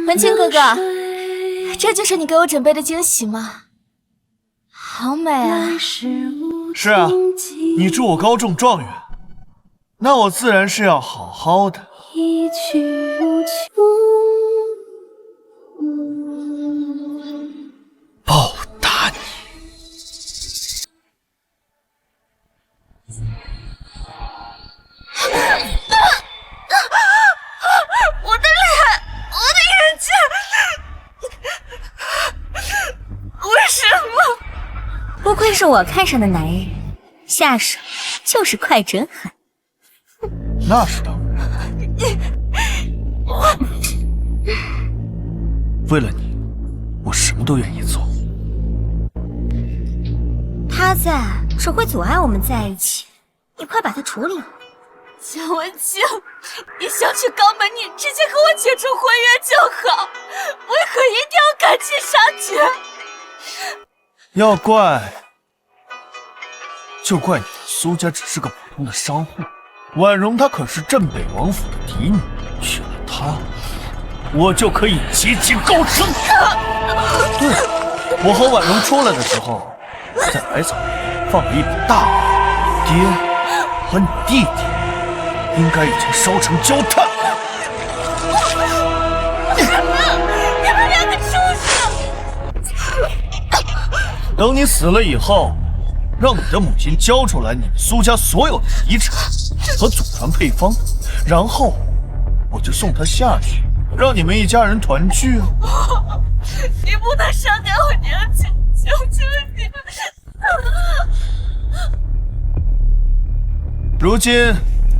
文清哥哥，这就是你给我准备的惊喜吗？好美啊！是啊，你祝我高中状元，那我自然是要好好的。一去无求，报答你。我的脸，我的眼睛，为什么？不愧是我看上的男人，下手就是快准狠。那是当然。为了你，我什么都愿意做。他在只会阻碍我们在一起，你快把他处理了。江文清，你想去肛门，你直接和我解除婚约就好，为何一定要赶尽杀绝？要怪，就怪你苏家只是个普通的商户，婉容她可是镇北王府的嫡女，娶了她，我就可以节节高升。对，我和婉容出来的时候，在百草放了一把大火，爹和你弟弟应该已经烧成焦炭了。你们两个畜生！等你死了以后，让你的母亲交出来你们苏家所有的遗产和祖传配方，然后我就送她下去，让你们一家人团聚啊！你不能伤害我娘亲，求求你！如今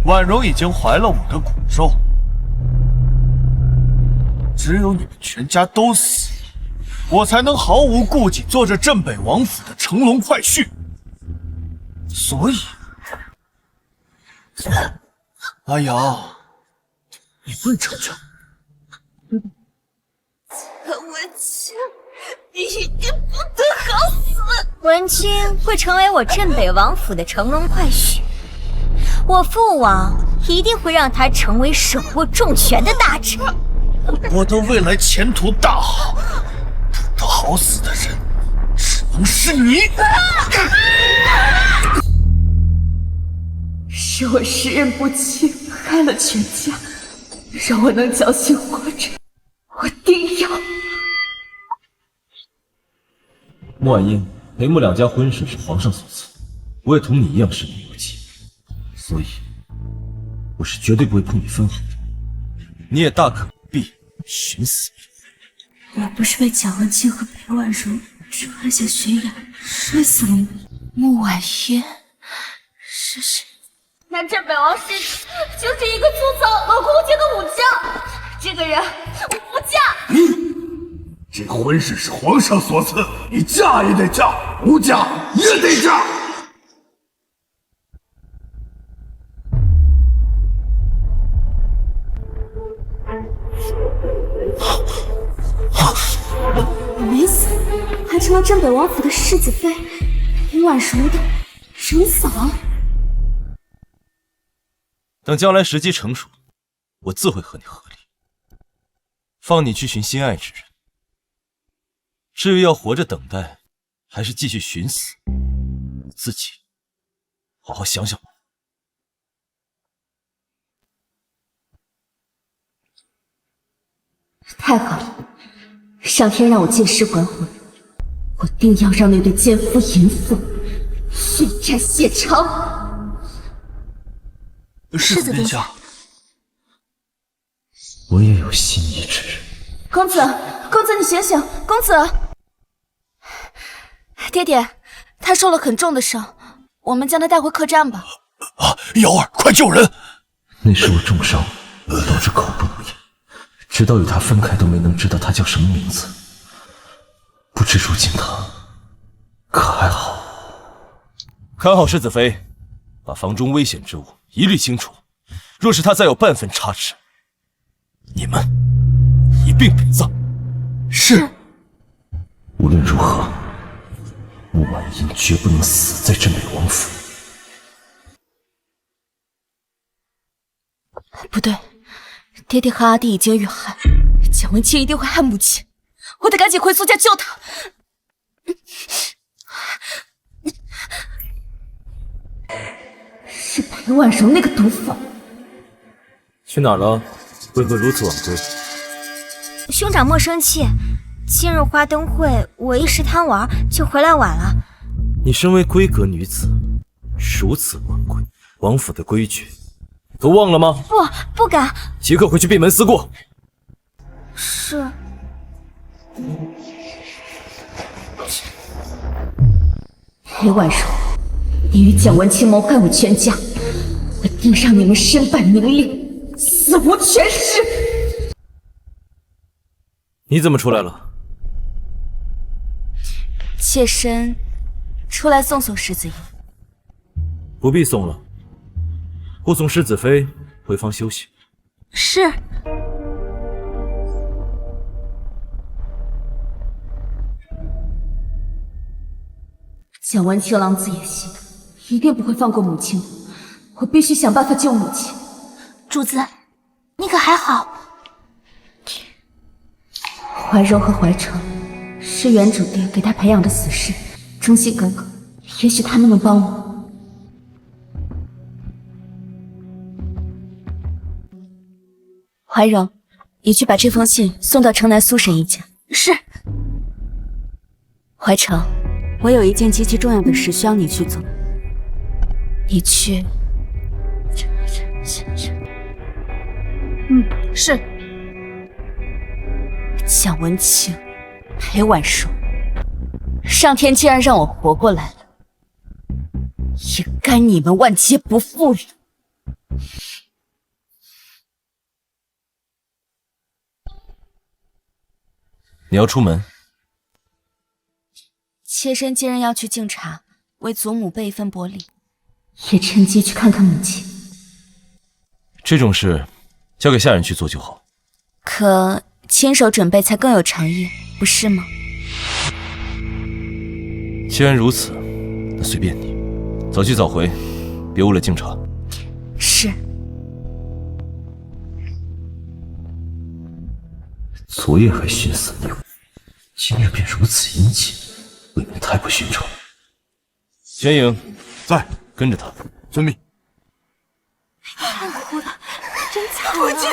婉容已经怀了我的骨肉，只有你们全家都死，我才能毫无顾忌做着镇北王府的乘龙快婿。所以，阿瑶，你会成全我。文清，你一定不得好死！文清会成为我镇北王府的乘龙快婿，我父王一定会让他成为手握重权的大臣。我的未来前途大好，不得好死的人只能是你。是我识人不清，害了全家，让我能侥幸活着，我定要。穆婉英，裴穆两家婚事是皇上所赐，我也同你一样身不由己，所以我是绝对不会碰你分毫的。你也大可不必寻死。我不是被蒋文清和裴婉容抓下悬崖摔死了吗？穆婉嫣是谁？那镇北王世子就是一个粗糙冷酷无情的武将，这个人我不嫁。这婚事是皇上所赐，你嫁也得嫁，不嫁也得嫁。没死，还成了镇北王府的世子妃，裴婉容的侄嫂。等将来时机成熟，我自会和你和离，放你去寻心爱之人。至于要活着等待，还是继续寻死，你自己好好想想吧。太好了，上天让我借尸还魂，我定要让那对奸夫淫妇血债血偿。世子殿下，我也有心仪之人。公子，公子你醒醒！公子，爹爹，他受了很重的伤，我们将他带回客栈吧。瑶儿，快救人！那时我重伤，导致口不能言，直到与他分开都没能知道他叫什么名字。不知如今他可还好？看好世子妃，把房中危险之物一律清除。若是他再有半分差池，你们一并陪葬。是。无论如何，穆婉英绝不能死在镇北王府。不对，爹爹和阿弟已经遇害，蒋文清一定会害母亲，我得赶紧回苏家救他。是裴婉柔那个毒妇。去哪儿了？为何如此晚归？兄长莫生气，今日花灯会我一时贪玩就回来晚了。你身为闺阁女子，如此晚归，王府的规矩都忘了吗？不敢。即刻回去闭门思过。是。裴婉柔，你与蒋文清谋害我全家，我定让你们身败名裂，死无全尸！你怎么出来了？妾身出来送世子爷。不必送了，护送世子妃回房休息。是。蒋文清狼子野心，一定不会放过母亲的。我必须想办法救母亲。主子，你可还好？怀柔和怀成是原主爹给他培养的死士，忠心耿耿，也许他们能帮我。怀柔，你去把这封信送到城南苏婶一家。是。怀成，我有一件极其重要的事需要你去做。你去。是。蒋文清，裴婉柔，上天既然让我活过来了，也该你们万劫不复了。你要出门？妾身今日要去敬茶，为祖母备一份薄礼，也趁机去看看母亲。这种事交给下人去做就好。可亲手准备才更有诚意，不是吗？既然如此，那随便你，早去早回，别误了敬茶。是。昨夜还寻死觅活，今日便如此殷勤，未免太不寻常。玄影在，跟着他。遵命。哭的真惨啊！父亲，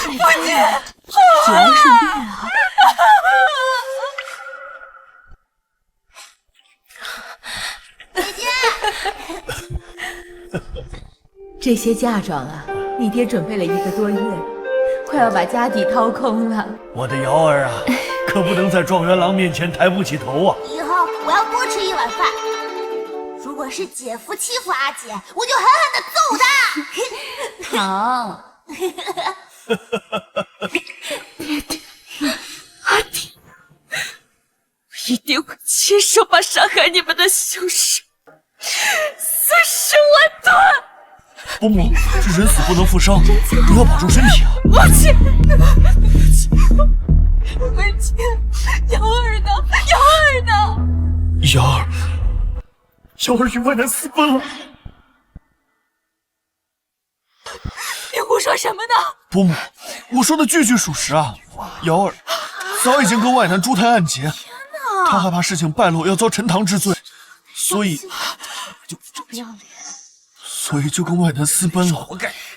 主要是命啊！这些嫁妆啊，你爹准备了1个多月，快要把家底掏空了。我的瑶儿啊，可不能在状元郎面前抬不起头啊！以后我要多吃1碗饭。如果是姐夫欺负阿姐，我就狠狠的揍他。好。阿弟，我一定会亲手把伤害你们的凶手碎尸万段。伯母，这人死不能复生，你要保重身体啊！母亲，文清，瑶儿呢？瑶儿呢？瑶儿，瑶儿与外男私奔了。你胡说什么呢？伯母，我说的句句属实啊！瑶儿早已经跟外男珠台暗结，他害怕事情败露要遭陈塘之罪，所以就跟外男私奔了。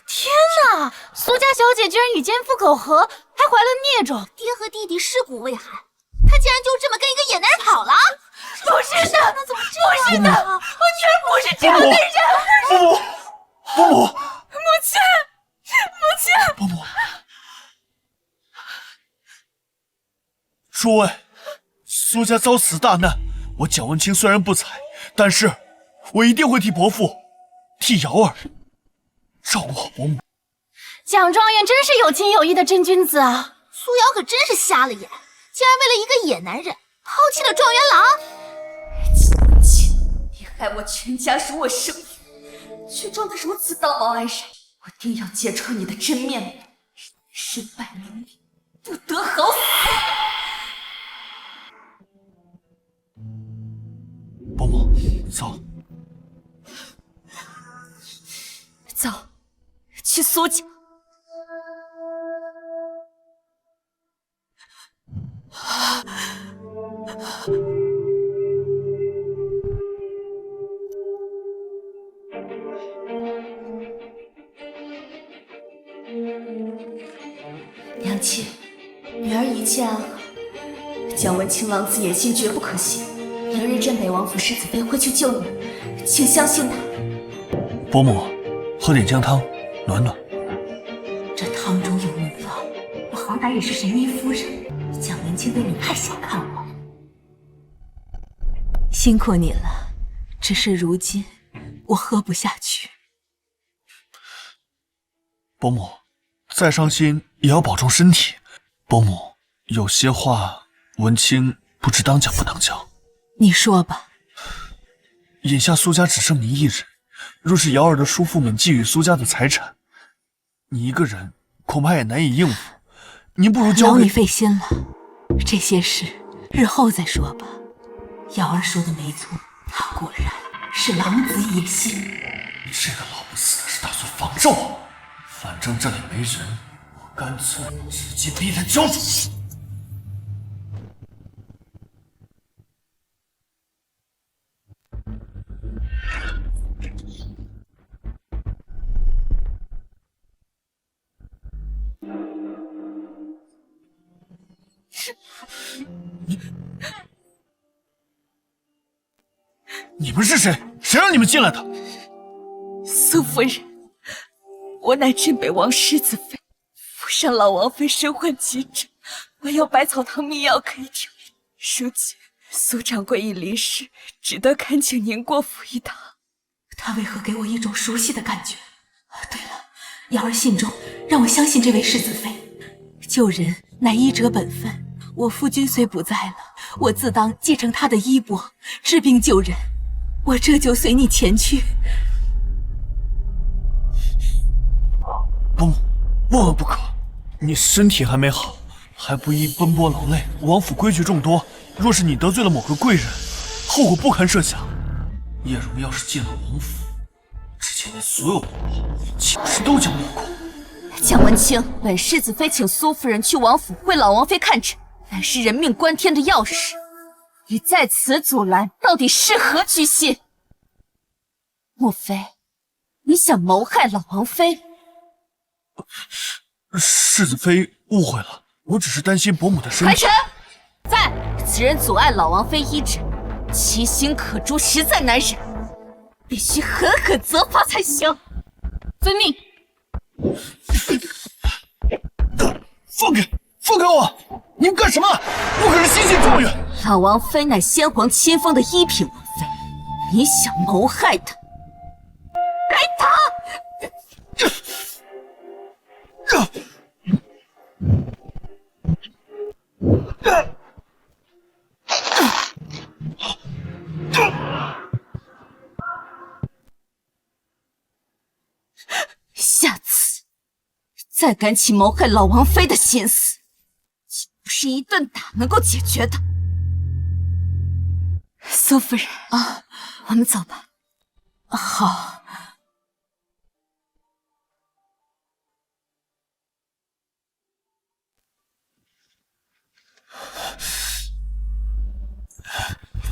天哪！苏家小姐居然与奸夫苟合，还怀了孽种，爹和弟弟尸骨未寒，她竟然就这么跟一个野男人跑了？不是的，那怎么不是的？我绝不是这样的人！伯母，母亲，伯母，诸位，苏家遭此大难，我蒋文清虽然不才，但是我一定会替伯父，替瑶儿照顾好伯母。蒋状元真是有情有义的真君子啊！苏瑶可真是瞎了眼，竟然为了一个野男人抛弃了状元郎。你害我全家辱我生命，却装得如此道貌岸然，我定要揭穿你的真面目，身败名裂，不得好死！伯母，走。走，去去苏家。娘亲，女儿一见安好。蒋文清王子野心绝不可信，明日镇北王府世子妃会去救你，请相信他。伯母，喝点姜汤，暖暖。这汤中有秘方，我好歹也是神医夫人，蒋文清对你太小看我。辛苦你了，只是如今我喝不下去。伯母，再伤心也要保重身体。伯母，有些话文清不知当讲不当讲。你说吧。眼下苏家只剩你一人，若是瑶儿的叔父们觊觎苏家的财产，你一个人恐怕也难以应付。您不如交给……劳你费心了，这些事日后再说吧。瑶儿说的没错，他果然是狼子野心。这个老不死的是打算防着我，反正这里没人，我干脆直接逼他交出。你们是谁？谁让你们进来的？苏夫人，我乃镇北王世子妃，府上老王妃身患急症，我有百草堂秘药可以调理。如今苏掌柜已离世，只得恳请您过府一趟。他为何给我一种熟悉的感觉？对了，瑶儿信中让我相信这位世子妃，救人乃医者本分。我夫君虽不在了，我自当继承他的衣钵，治病救人。我这就随你前去。伯母，万万不可！你身体还没好，还不宜奔波劳累。王府规矩众多，若是你得罪了某个贵人，后果不堪设想。叶荣要是进了王府，之前你所有的不好，岂不是都将落空？蒋文清，本世子妃请苏夫人去王府为老王妃看诊，乃是人命关天的要事。你在此阻拦，到底是何居心？莫非你想谋害老王妃？世子妃误会了，我只是担心伯母的身体。排尘，在！此人阻碍老王妃医治，其心可诛，实在难忍，必须狠狠责罚才行。遵命。放开我！你们干什么？我可是心系状元。老王妃乃先皇亲封的一品王妃，你想谋害她？来打！下次再敢起谋害老王妃的心思，不是一顿打能够解决的。苏夫人啊，我们走吧。好。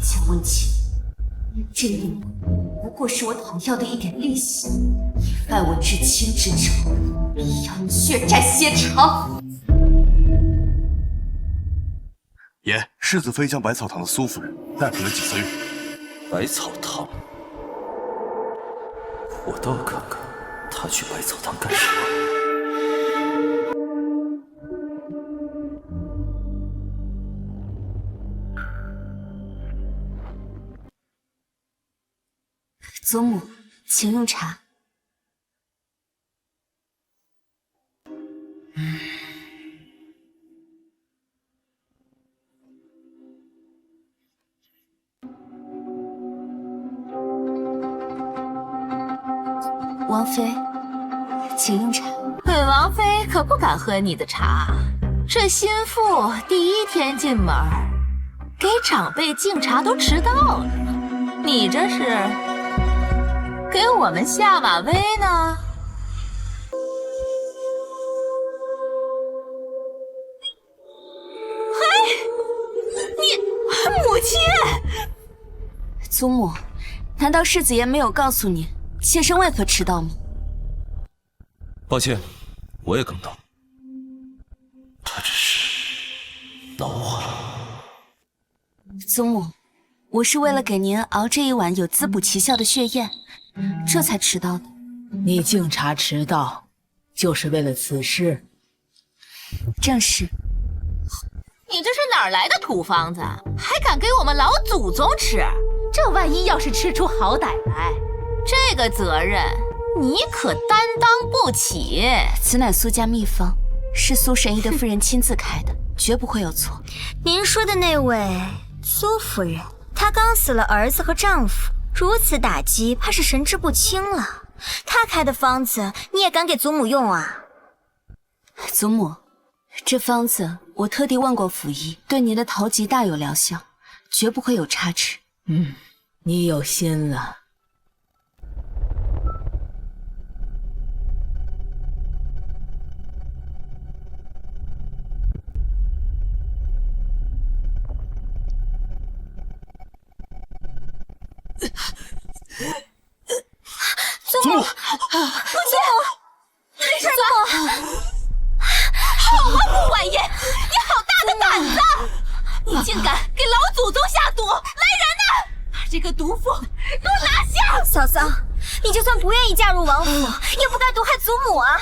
蒋文清，这一幕不过是我讨要的一点利息，你犯我至亲之仇，必要你血债血偿。爷，世子妃将百草堂的苏夫人带回了景森院。百草堂，我倒要看看他去百草堂干什么。祖母，请用茶。王妃，请用茶。本王妃可不敢喝你的茶。这心腹第一天进门，给长辈敬茶都迟到了，你这是给我们下马威呢？祖母，难道世子爷没有告诉你妾身为何迟到吗？抱歉，我也刚到。他只是恼火了。祖母，我是为了给您熬这一碗有滋补奇效的血宴，这才迟到的。你敬茶迟到，就是为了此事？正是。你这是哪儿来的土方子？还敢给我们老祖宗吃？这万一要是吃出好歹来，这个责任你可担当不起。此乃苏家秘方，是苏神医的夫人亲自开的，绝不会有错。您说的那位苏夫人，她刚死了儿子和丈夫，如此打击，怕是神志不清了。她开的方子，你也敢给祖母用啊？祖母，这方子我特地问过府医，对您的头疾大有疗效，绝不会有差池。你有心了。祖母，没事吧？好啊，穆婉言，你好大的胆子！你竟敢给老祖宗下毒！来人呐，把这个毒妇给我拿下！嫂嫂，你就算不愿意嫁入王府，也不该毒害祖母啊！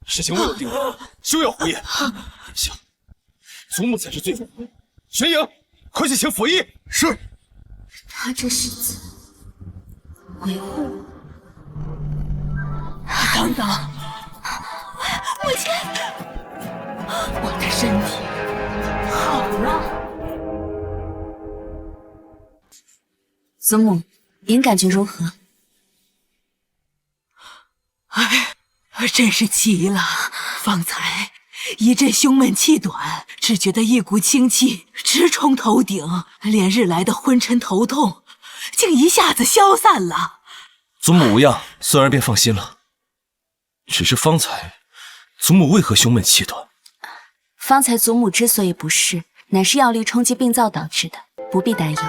事情未有定论，休要胡言。殿下，祖母才是罪犯。玄影，快去请府医。是。他这是在维护我。等等，母亲，我的身体好了。祖母，您感觉如何？真是奇了！方才一阵胸闷气短，只觉得一股清气直冲头顶，连日来的昏沉头痛竟一下子消散了。祖母无恙，孙儿便放心了。只是方才祖母为何胸闷气短？方才祖母之所以不适，乃是药力冲击病灶导致的，不必担忧。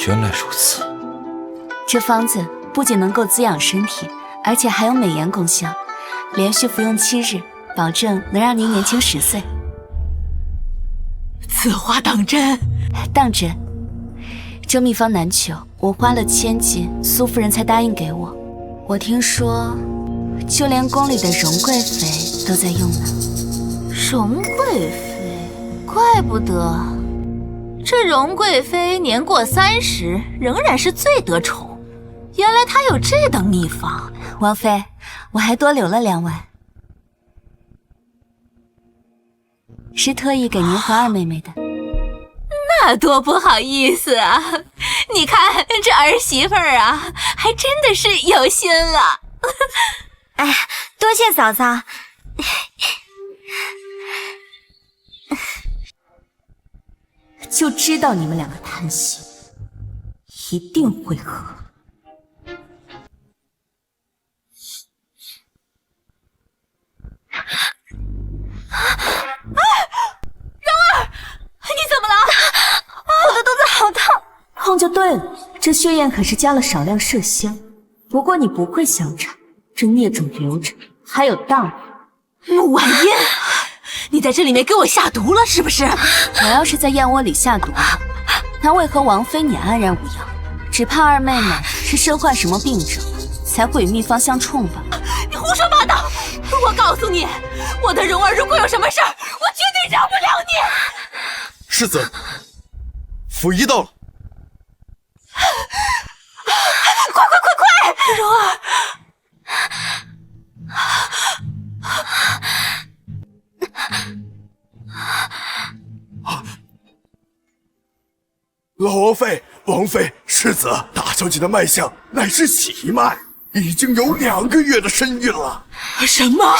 原来如此。这方子不仅能够滋养身体，而且还有美颜功效。连续服用7日，保证能让您年轻10岁。此话当真？当真。这秘方难求，我花了1000金，苏夫人才答应给我。我听说，就连宫里的荣贵妃都在用呢。荣贵妃，怪不得这荣贵妃年过30，仍然是最得宠。原来她有这等秘方。王妃，我还多留了2万，是特意给您和二妹妹的。那多不好意思啊！你看这儿媳妇儿啊，还真的是有心了。哎，多谢嫂嫂。就知道你们2个贪心，一定会合。你怎么了？我的肚子好痛。痛就对了，这血宴可是加了少量麝香。不过你不会相产，这孽种留着还有大用。穆婉嫣，你在这里面给我下毒了是不是？我要是在燕窝里下毒了，那为何王妃你安然无恙？只怕二妹妹是身患什么病症，才会与秘方相冲吧？你胡说八道！我告诉你，我的蓉儿如果有什么事儿，我绝对饶不了你。世子，府医到了。快！蓉儿，老王妃，世子，大小姐的脉象乃是喜脉，已经有2个月的身孕了。什么？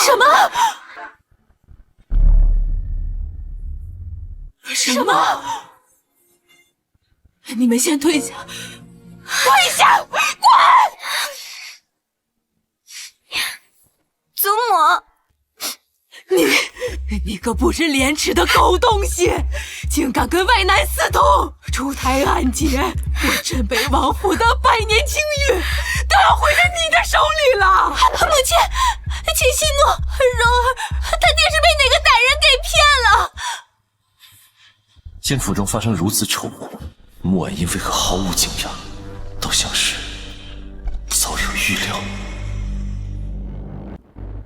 你们先退下！滚！祖母，你个不知廉耻的狗东西，竟敢跟外男私通！出台案件，我镇北王府的百年清誉都要毁在你的手里了！母亲，请息怒，柔儿她定是被哪个歹人给骗了。见府中发生如此丑闻，穆婉英为何毫无惊讶，倒像是早有预料。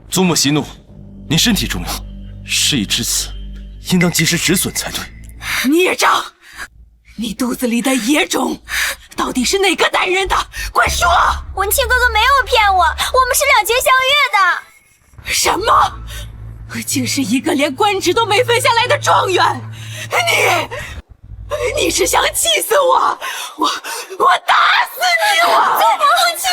祖母息怒，您身体重要，事已至此，应当及时止损才对。孽障！你肚子里的野种，到底是哪个歹人的？快说！文庆哥哥没有骗我，我们是两情相悦的。什么？竟是一个连官职都没分下来的状元！你是想气死我？我打死你！母亲，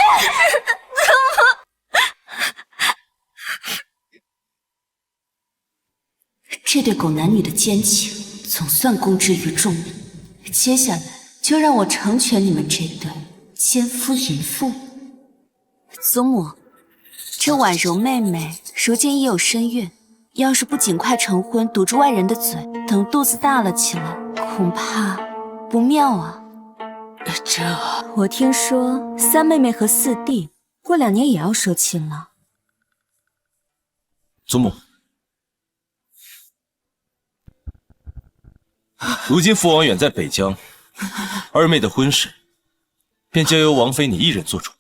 这对狗男女的奸情总算公之于众了，接下来就让我成全你们这对奸夫淫妇。祖母，这婉柔妹妹如今已有身孕，要是不尽快成婚，堵住外人的嘴，等肚子大了起来，恐怕不妙啊。我听说三妹妹和四弟过2年也要收亲了。祖母，如今父王远在北疆，二妹的婚事便交由王妃你一人做主。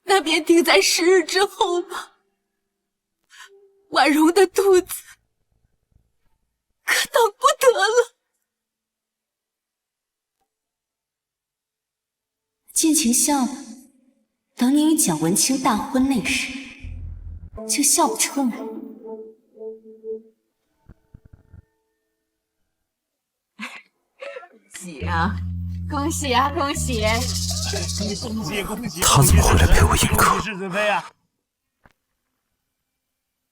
那便定在10日之后吧。婉容的肚子可等不得了。尽情笑吧，等你与蒋文清大婚那时，就笑不出来。喜啊！恭喜啊！恭喜！他怎么会来陪我迎客？世子妃啊！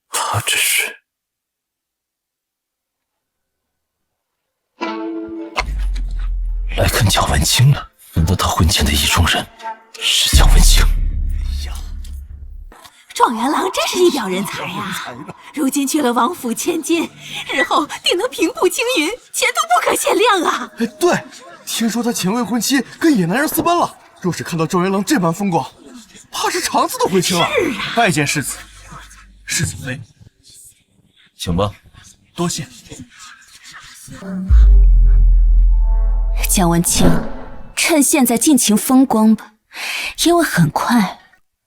他只是……来看蒋文清了。难道他婚前的意中人是蒋文清？状元郎真是一表人才呀！如今去了王府千金，日后定能平步青云，前途不可限量啊！对，听说他前未婚妻跟野男人私奔了，若是看到状元郎这般风光，怕是肠子都会青了。是啊，拜见世子，世子妃，请吧。多谢。蒋文清，趁现在尽情风光吧，因为很快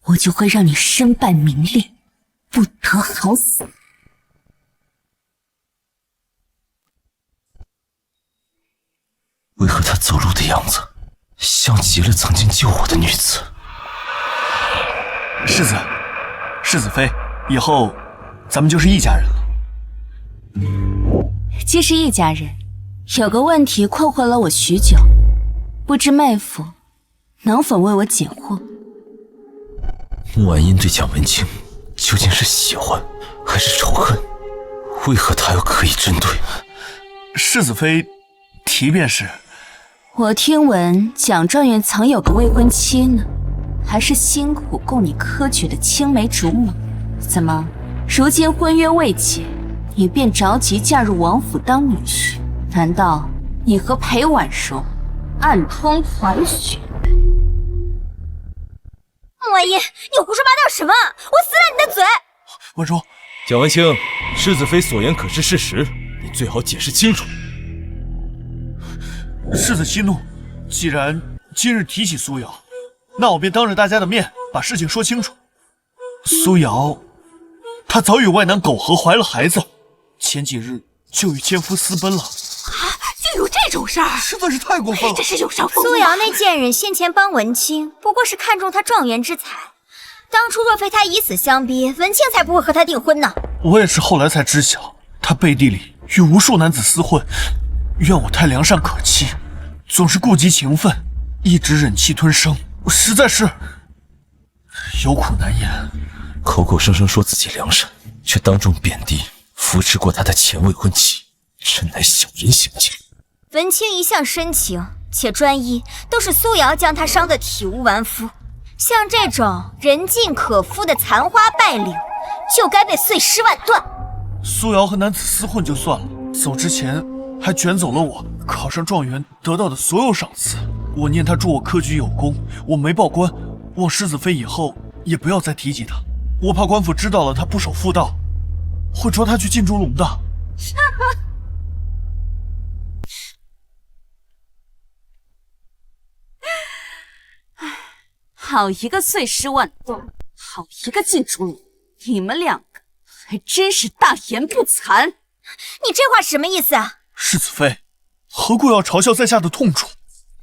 我就会让你身败名裂，不得好死。为何他走路的样子像极了曾经救我的女子？世子，世子妃，以后咱们就是一家人了。既是一家人，有个问题困惑了我许久，不知妹夫能否为我解惑？穆婉英对蒋文清究竟是喜欢还是仇恨？为何他又可以针对？世子妃提便是。我听闻蒋状元曾有个未婚妻呢，还是辛苦供你科举的青梅竹马。怎么，如今婚约未解，你便着急嫁入王府当女婿？难道你和裴婉柔暗通款曲？穆婉英，你胡说八道什么？我撕了你的嘴！婉柔，蒋文清，世子妃所言可是事实，你最好解释清楚。世子息怒，既然今日提起苏瑶，那我便当着大家的面把事情说清楚。苏瑶，她早与外男苟合，怀了孩子，前几日就与奸夫私奔了。竟有这种事儿，实在是太过分了！真是有伤风化。苏瑶那贱人先前帮文清，不过是看中他状元之才。当初若非他以死相逼，文清才不会和他订婚呢。我也是后来才知晓，他背地里与无数男子厮混，怨我太良善可欺，总是顾及情分，一直忍气吞声，实在是有苦难言。口口声声说自己良善，却当众贬低扶持过他的前未婚妻，真乃小人行径。文清一向深情且专一，都是苏瑶将他伤得体无完肤。像这种人尽可夫的残花败柳，就该被碎尸万段。苏瑶和男子厮混就算了，走之前还卷走了我考上状元得到的所有赏赐。我念他助我科举有功，我没报官，望世子妃以后也不要再提及他。我怕官府知道了他不守妇道，会捉他去禁猪笼的。好一个碎尸万段，好一个禁猪笼！你们两个还真是大言不惭。你这话什么意思啊？世子妃，何故要嘲笑在下的痛处？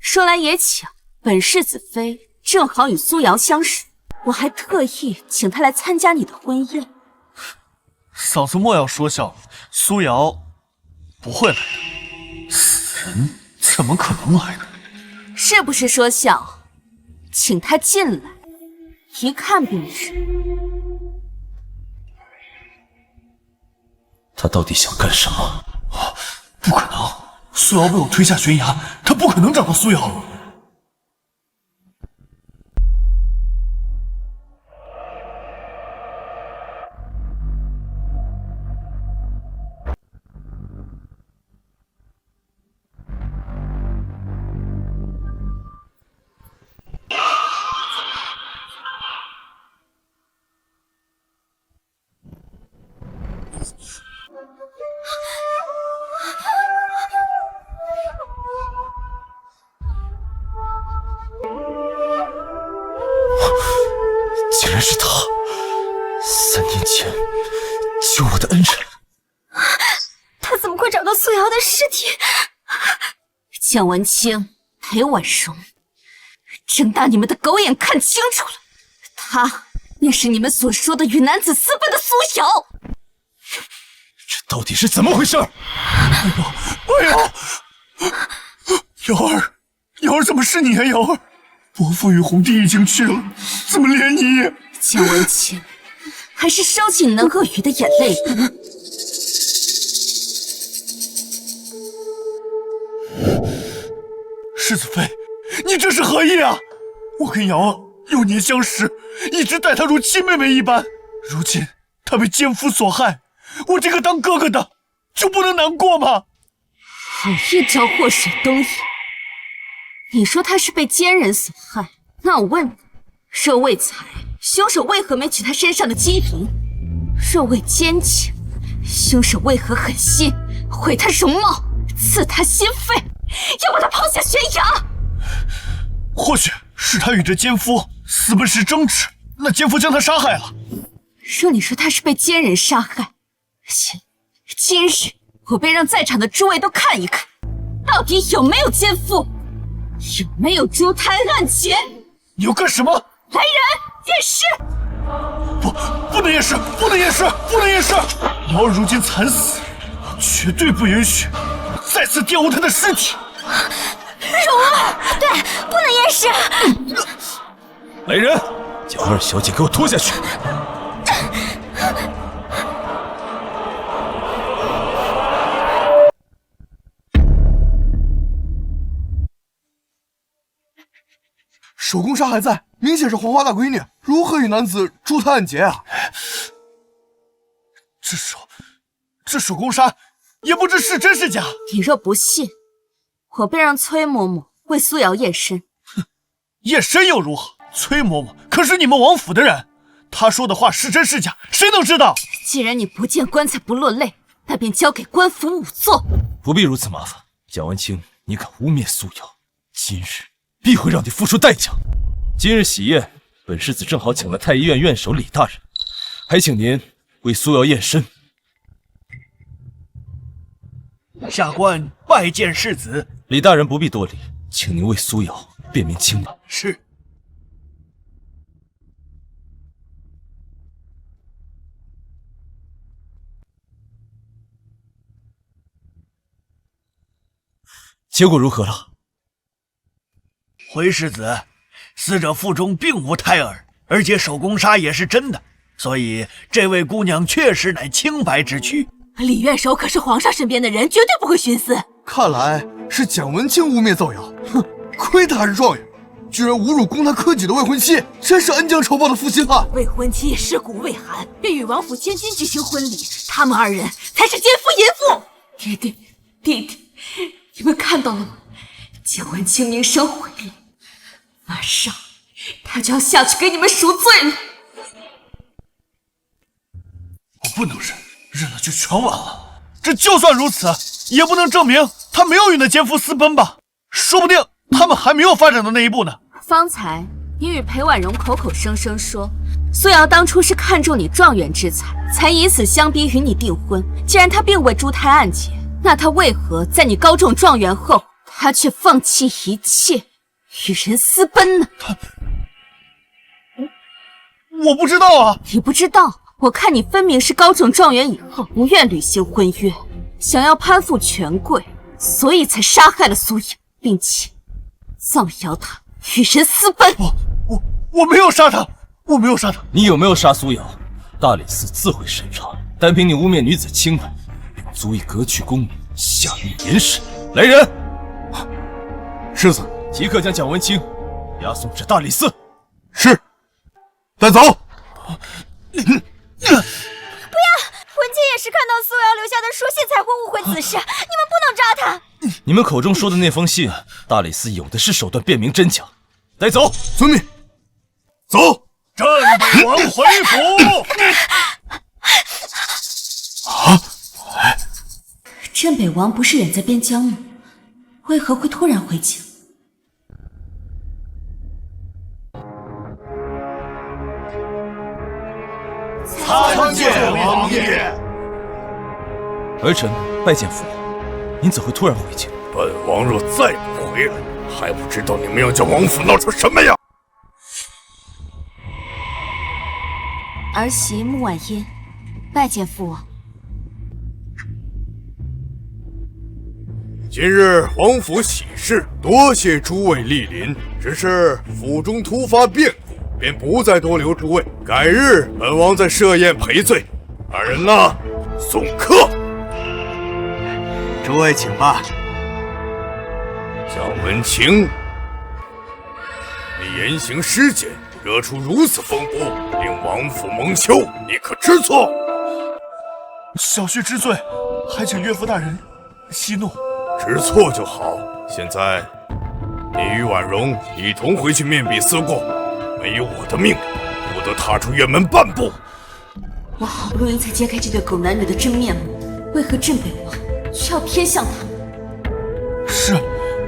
说来也巧，本世子妃正好与苏瑶相识，我还特意请她来参加你的婚宴。嫂子莫要说笑，苏瑶不会来的，死人怎么可能来呢？是不是说笑？请她进来，一看便是。他到底想干什么？不可能，苏瑶被我推下悬崖，他不可能找到苏瑶。竟然是他！3年前救我的恩人，他怎么会找到苏瑶的尸体？蒋文清、裴婉容，睁大你们的狗眼看清楚了，他便是你们所说的与男子私奔的苏瑶。这到底是怎么回事？哎呦！瑶儿怎么是你啊？瑶儿，伯父与红帝已经去了，怎么连你也……蒋文清，还是收起你那鳄鱼的眼泪吧。世子妃，你这是何意啊？我跟瑶儿幼年相识，一直待她如亲妹妹一般。如今她被奸夫所害，我这个当哥哥的就不能难过吗？好一招祸水东引！你说他是被奸人所害，那我问你，若为财，凶手为何没取他身上的金银？若为奸情，凶手为何狠心毁他容貌，刺他心肺，要把他抛下悬崖？或许是他与这奸夫私奔时争执，那奸夫将他杀害了。若你说他是被奸人杀害，行，今日我便让在场的诸位都看一看，到底有没有奸夫，有没有珠胎暗结。你要干什么？来人，验尸！不能验尸，不能验尸，不能验尸！瑶儿如今惨死，绝对不允许再次玷污她的尸体。蓉儿，对，不能验尸。来人，将二小姐给我拖下去！手工纱还在，明显是黄花大闺女，如何与男子珠胎暗结啊？这手工纱也不知是真是假。你若不信，我便让崔嬷嬷为苏瑶验身。哼，验身又如何？崔嬷嬷可是你们王府的人，她说的话是真是假，谁能知道？既然你不见棺材不落泪，那便交给官府仵作。不必如此麻烦。蒋文清，你敢污蔑苏瑶，今日必会让你付出代价。今日喜宴，本世子正好请了太医院院守李大人，还请您为苏瑶验身。下官拜见世子。李大人不必多礼，请您为苏瑶辨明清白。是。结果如何了？回世子，死者腹中并无胎儿，而且手工纱也是真的，所以这位姑娘确实乃清白之躯。李院守可是皇上身边的人，绝对不会徇私。看来是蒋文清污蔑造谣。哼，亏他是状元，居然侮辱供他科举的未婚妻，真是恩将仇报的负心汉！未婚妻尸骨未寒，便与王府千金举行婚礼，他们二人才是奸夫淫妇。爹爹，弟弟，你们看到了吗？蒋文清名声毁了，马上他就要下去给你们赎罪了。我不能忍，忍了就全完了。这就算如此，也不能证明他没有与那奸夫私奔吧？说不定他们还没有发展到那一步呢。方才你与裴婉容口口声声说，苏瑶当初是看中你状元之才，才以死相逼与你订婚。既然他并未珠胎暗结，那他为何在你高中状元后，他却放弃一切与人私奔呢？我不知道啊。你不知道？我看你分明是高中状元以后不愿履行婚约，想要攀附权贵，所以才杀害了苏瑶，并且造谣他与人私奔。我没有杀他，我没有杀他。你有没有杀苏瑶？大理寺自会审查，单凭你污蔑女子清白，便足以革去功名，下狱严审。来人！世子，即刻将蒋文清押送至大理寺。是。带走。不要！文清也是看到苏瑶留下的书信才会误会此事，你们不能抓他。你们口中说的那封信，大理寺有的是手段辨明真假。带走。遵命。走。镇北王回府。镇北王不是远在边疆吗？为何会突然回京？参见王爷。儿臣拜见父王，您怎会突然回京？本王若再不回来，还不知道你们要将王府闹成什么样。儿媳穆婉嫣拜见父王。今日王府喜事，多谢诸位莅临。只是府中突发变故，便不再多留诸位。改日本王再设宴陪醉。二人呢，送客。诸位请吧。蒋文清，你言行失检，惹出如此风波，令王府蒙羞，你可知错？小婿知罪，还请岳父大人息怒。知错就好。现在你与婉容一同回去面壁思过，没有我的命令，不得踏出院门半步。我好不容易才揭开这对狗男女的真面目，为何镇北王却要偏向他们？是，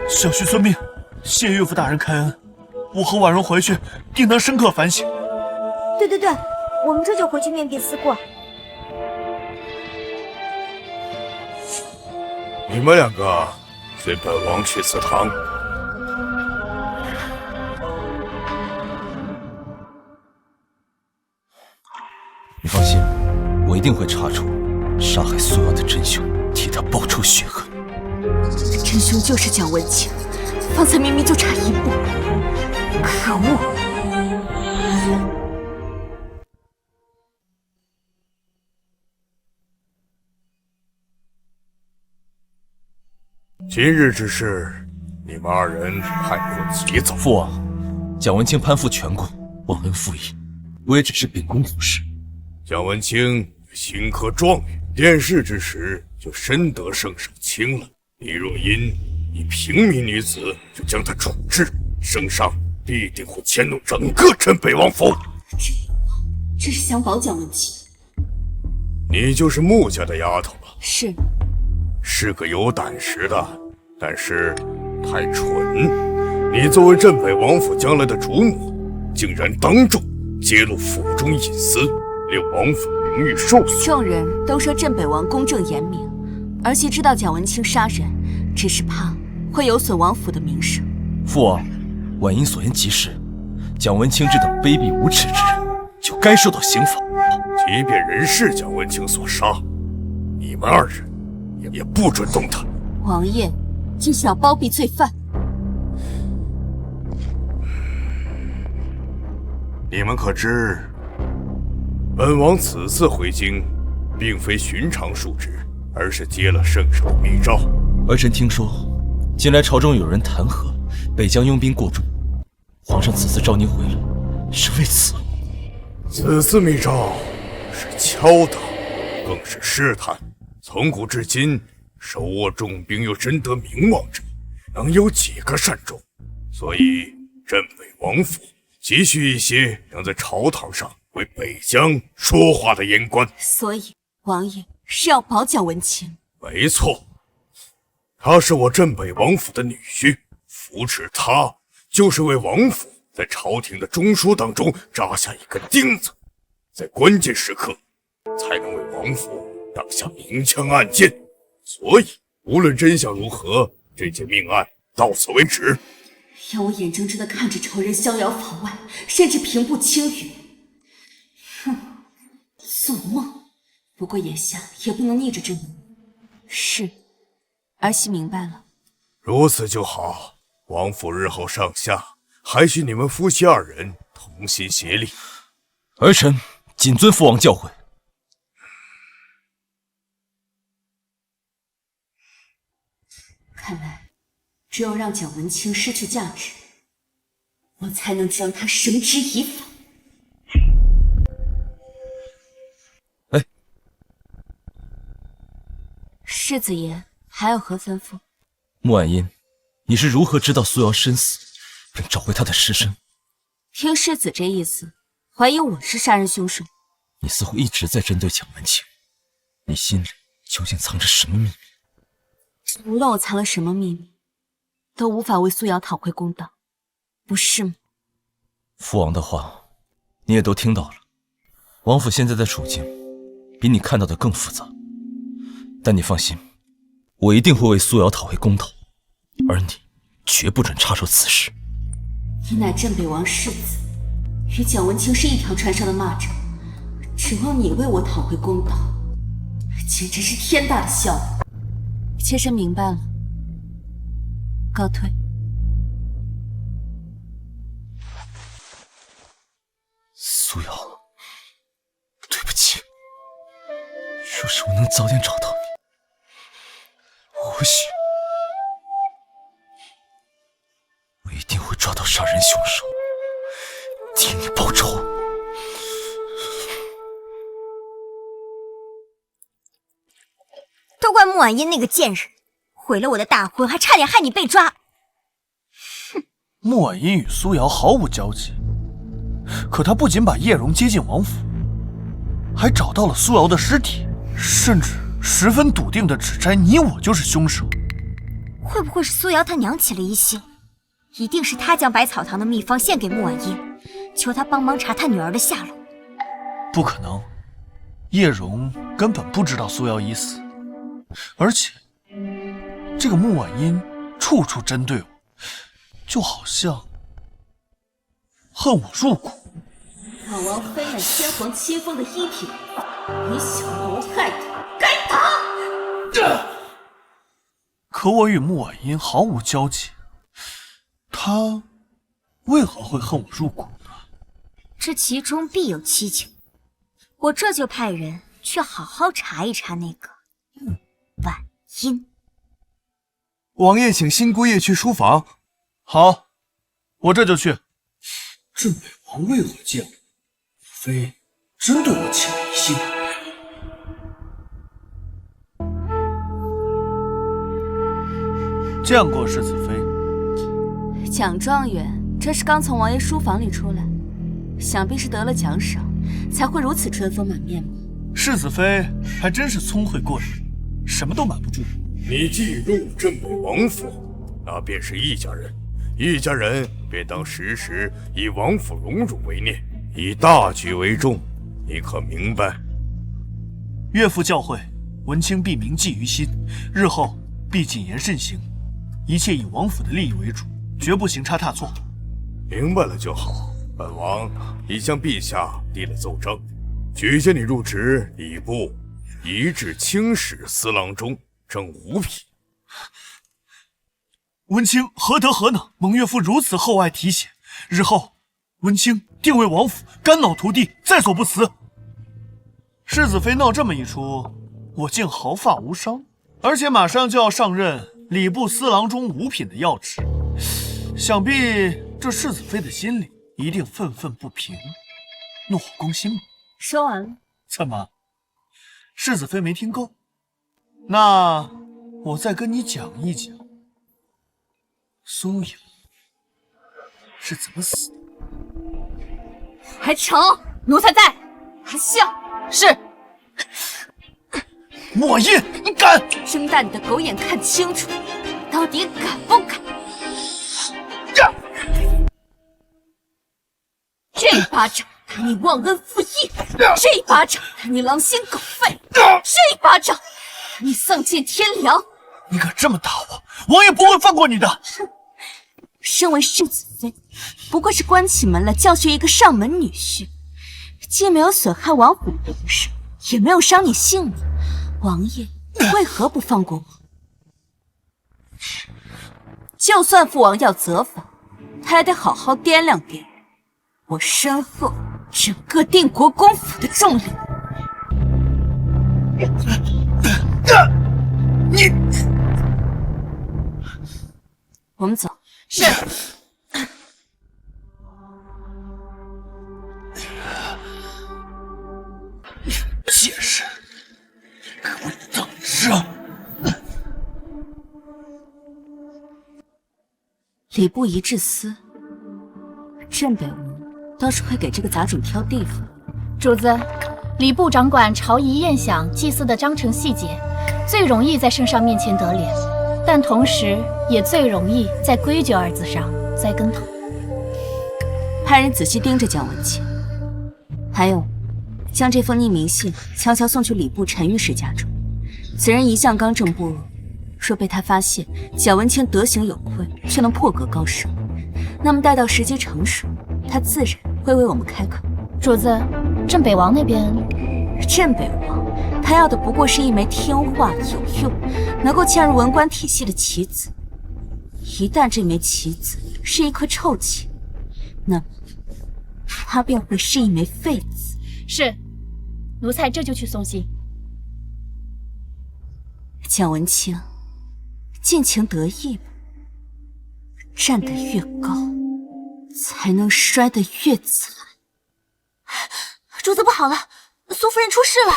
小婿遵命，谢岳父大人开恩。我和婉容回去，定当深刻反省。对，我们这就回去面壁思过。你们两个随本王去祠堂。你放心，我一定会查出杀害苏瑶的真凶，替他报仇雪恨。真凶就是蒋文清，方才明明就差一步，可恶！今日之事，你们二人太过急躁。父王，蒋文清攀附权贵，忘恩负义，我也只是秉公处事。蒋文清新科状元，殿试之时就深得圣上青睐。你若因一平民女子就将她处置，圣上必定会迁怒整个镇北王府。这是想保蒋文清。你就是穆家的丫头吧？是个有胆识的，但是太蠢。你作为镇北王府将来的主母，竟然当众揭露府中隐私，令王府名誉受损。众人都说镇北王公正严明，儿媳知道蒋文清杀人，只是怕会有损王府的名声。父王，婉莹所言极是，蒋文清这等卑鄙无耻之人，就该受到刑罚。即便人是蒋文清所杀，你们二人也不准动他。王爷这是要包庇罪犯。你们可知，本王此次回京，并非寻常述职，而是接了圣上的密诏。儿臣听说，近来朝中有人弹劾北疆拥兵过重，皇上此次召您回来，是为此。此次密诏是敲打，更是试探。从古至今，手握重兵又深得名望者，能有几个善终？所以镇北王府急需一些能在朝堂上为北疆说话的言官。所以王爷是要保蒋文清？没错，他是我镇北王府的女婿，扶持他就是为王府在朝廷的中枢当中扎下一根钉子，在关键时刻才能为王府挡下明枪暗箭。所以无论真相如何，这件命案到此为止。让我眼睁睁地看着仇人逍遥法外，甚至平步青云。哼，做梦！不过眼下也不能逆着朕。是，儿媳明白了。如此就好。王府日后上下，还需你们夫妻二人同心协力。儿臣谨遵父王教诲。看来，只有让蒋文清失去价值，我才能将他绳之以法。哎，世子爷还有何吩咐？穆婉音，你是如何知道苏瑶身死，并找回她的尸身？听世子这意思，怀疑我是杀人凶手。你似乎一直在针对蒋文清，你心里究竟藏着什么秘密？无论我藏了什么秘密，都无法为苏瑶讨回公道，不是吗？父王的话，你也都听到了。王府现在的处境，比你看到的更复杂。但你放心，我一定会为苏瑶讨回公道，而你绝不准插手此事。你乃镇北王世子，与蒋文清是一条船上的蚂蚱，指望你为我讨回公道，简直是天大的笑话。妾身明白了，告退。苏瑶，对不起。若是我能早点找到你，或许我一定会抓到杀人凶手，替你报仇。都怪穆婉音那个贱人，毁了我的大婚，还差点害你被抓。哼，穆婉音与苏瑶毫无交集，可她不仅把叶荣接进王府，还找到了苏瑶的尸体，甚至十分笃定地指摘你我就是凶手。会不会是苏瑶她娘起了疑心？一定是她将百草堂的秘方献给穆婉音，求她帮忙查她女儿的下落。不可能，叶荣根本不知道苏瑶已死。而且，这个穆婉音处处针对我，就好像恨我入骨。老王妃乃天皇亲封的一品，你想谋害他，该打！可我与穆婉音毫无交集，她为何会恨我入骨呢？这其中必有蹊跷，我这就派人去好好查一查那个婉音。王爷请新姑爷去书房。好，我这就去。镇北王为何见我？莫非真对我起了疑心？见过世子妃。蒋状元，这是刚从王爷书房里出来，想必是得了奖赏，才会如此春风满面吗？世子妃还真是聪慧过人，什么都瞒不住。你既入镇北王府，那便是一家人，一家人便当时时以王府荣辱为念，以大局为重，你可明白？岳父教诲，文清必铭记于心，日后必谨言慎行，一切以王府的利益为主，绝不行差踏错。明白了就好。本王已向陛下递了奏章，举荐你入职礼部仪制清史司郎中，正5品。文清何德何能，蒙岳父如此厚爱提携，日后文清定为王府肝脑涂地，在所不辞。世子妃闹这么一出，我竟毫发无伤，而且马上就要上任礼部司郎中5品的要职，想必这世子妃的心里一定愤愤不平，怒火攻心吧。说完了。怎么，世子妃没听够？那我再跟你讲一讲苏瑶是怎么死的。还成，奴才在。还像是。莫印，你敢！睁大你的狗眼看清楚，到底敢不敢？这一巴掌打你忘恩负义，这一巴掌打你狼心狗肺，这一巴掌打你丧尽天良。你敢这么打我，王爷不会放过你的。身为世子妃，不过是关起门来教训一个上门女婿，既没有损害王府名声，也没有伤你性命，王爷为何不放过我？就算父王要责罚，他也得好好掂量掂量我身后整个定国公府的重量。你，我们走。是。妾身，给我等着！礼部一致司，镇北王倒是会给这个杂种挑地方。主子，礼部掌管朝仪宴享、祭祀的章程细节，最容易在圣上面前得脸，但同时也最容易在规矩二字上栽跟头。派人仔细盯着蒋文清，还有，将这封匿名信悄悄送去礼部陈御史家中。此人一向刚正不阿，若被他发现蒋文清德行有亏，却能破格高升，那么待到时机成熟，他自然会为我们开口。主子，镇北王那边，镇北王他要的不过是一枚听话有用、能够嵌入文官体系的棋子。一旦这枚棋子是一颗臭棋，那么他便会是一枚废子。是，奴才这就去送信。蒋文清，尽情得意吧。站得越高，才能摔得越惨。主子不好了，苏夫人出事了！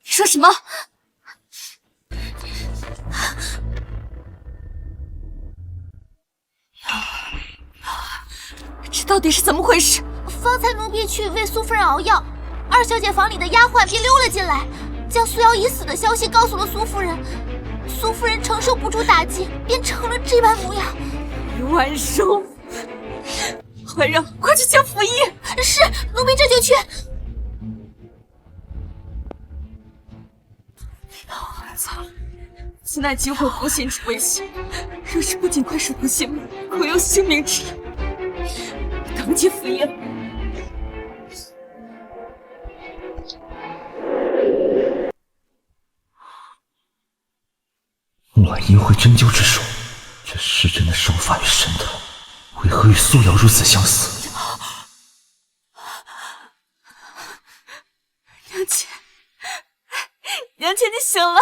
你说什么？这到底是怎么回事？方才奴婢去为苏夫人熬药，二小姐房里的丫鬟便溜了进来，将苏瑶已死的消息告诉了苏夫人。苏夫人承受不住打击，便成了这般模样。万寿，怀让，快去叫府医！是，奴婢这就去。操！此乃急火狐行之危险，若是不尽快疏通心脉，恐有性命之忧。当即服药。婉莹会针灸之术，这失真的手法与神态，为何与苏瑶如此相似？娘亲，娘亲，你醒了。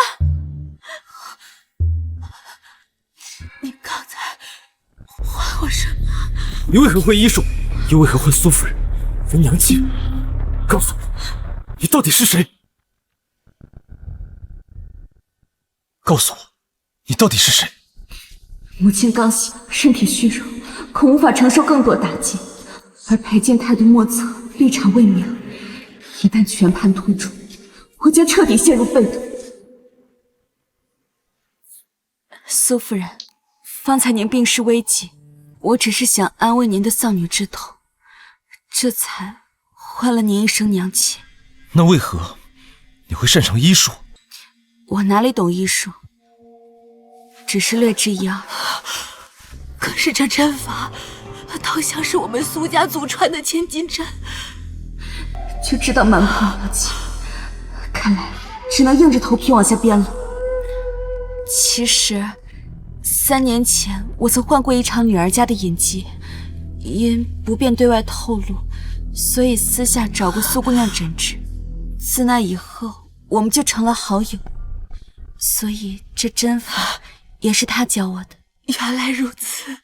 你刚才唤我什么？你为何会医术？又为何唤苏夫人？为娘亲，告诉我，你到底是谁？告诉我，你到底是谁？母亲刚醒，身体虚弱，恐无法承受更多打击，而裴剑态度莫测，立场未明，一旦全盘托出，我将彻底陷入被动。苏夫人，方才您病势危急，我只是想安慰您的丧女之痛，这才唤了您一声娘亲。那为何你会擅长医术？我哪里懂医术，只是略知一二。可是这针法，倒像是我们苏家祖传的千金针，就知道蛮横无情，看来只能硬着头皮往下编了。其实3年前我曾患过一场女儿家的隐疾，因不便对外透露，所以私下找过苏姑娘诊治。自那以后，我们就成了好友，所以这针法也是她教我的。原来如此。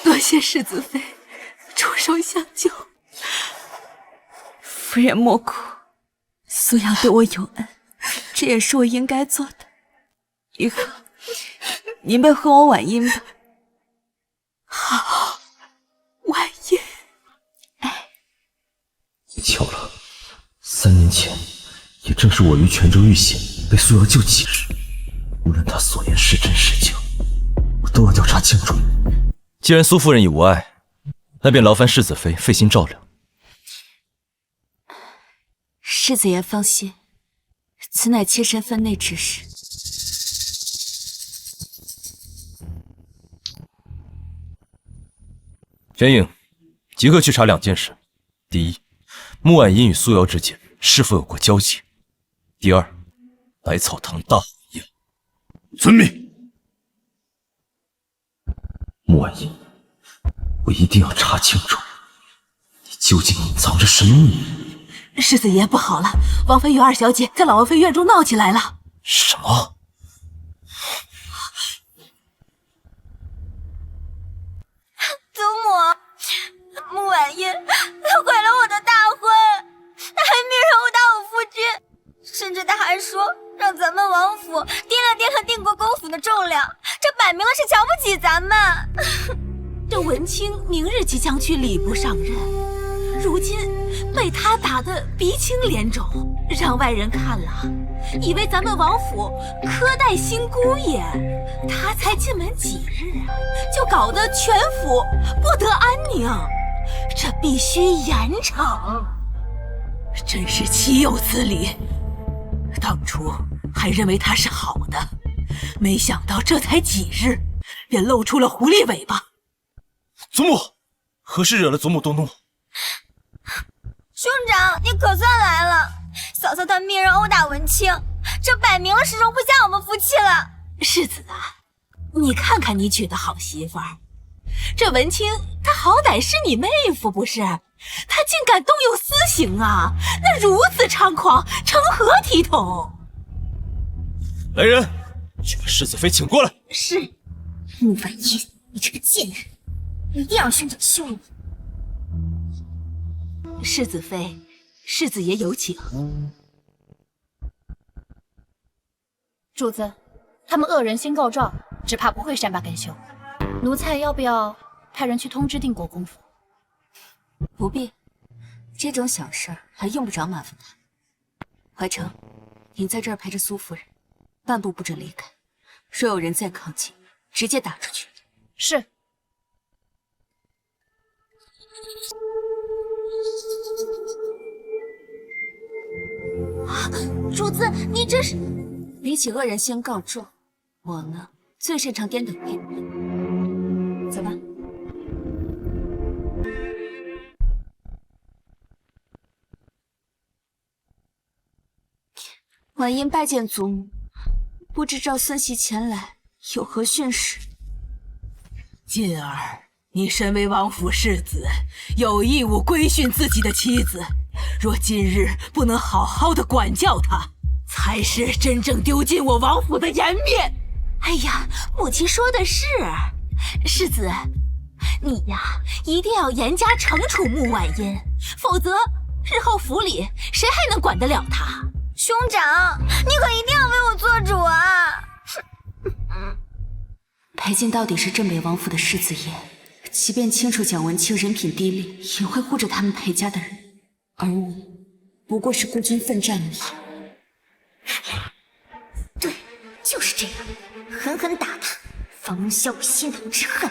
多谢世子妃出手相救。夫人莫哭，苏阳对我有恩，这也是我应该做的。以后您便和我婉音吧。好，婉音。巧了，3年前也正是我于泉州遇险被苏瑶救起时，无论他所言是真是假，我都要调查清楚。既然苏夫人已无碍，那便劳烦世子妃费心照料。世子爷放心，此乃妾身分内之事。玄影，即刻去查2件事：第一，穆婉音与苏瑶之间是否有过交集；第二，百草堂大火一案。遵命。穆婉音，我一定要查清楚，你究竟隐藏着什么秘密？世子爷，不好了，王妃与2小姐在老王妃院中闹起来了。什么？祖母，穆婉音他毁了我的大婚，他还命人殴打我夫君，甚至他还说让咱们王府掂量掂量定国公府的重量，这摆明了是瞧不起咱们。这文清明日即将去礼部上任，如今被他打得鼻青脸肿，让外人看了，以为咱们王府苛待新姑爷。他才进门几日啊，就搞得全府不得安宁，这必须严惩。真是岂有此理！当初还认为他是好的，没想到这才几日，便露出了狐狸尾巴。祖母，何事惹了祖母动怒？兄长，你可算来了！嫂嫂她命人殴打文清，这摆明了是容不下我们夫妻了。世子啊，你看看你娶的好媳妇儿，这文清她好歹是你妹夫不是？她竟敢动用私刑啊！那如此猖狂，成何体统？来人，去把世子妃请过来。是，穆婉音，你这个贱人，一定让兄长休你。世子妃，世子爷有请。主子，他们恶人先告状，只怕不会善罢甘休。奴才要不要派人去通知定国公府？不必，这种小事儿还用不着麻烦他。怀成，你在这儿陪着苏夫人，半步不准离开。若有人再靠近，直接打出去。是。主子，你这是……比起恶人先告状，我呢最擅长颠倒黑白。走吧。婉音拜见祖母，不知召孙媳前来有何训示？锦儿，你身为王府世子，有义务规训自己的妻子。若今日不能好好的管教她，才是真正丢尽我王府的颜面。哎呀，母亲说的是，世子，你呀一定要严加惩处穆婉音，否则日后府里谁还能管得了她？兄长，你可一定要为我做主啊！裴静到底是镇北王府的世子爷，即便清楚蒋文清人品低劣，也会护着他们裴家的人，而我不过是孤军奋战而已。对，就是这样，狠狠打他，方能消我心头之恨。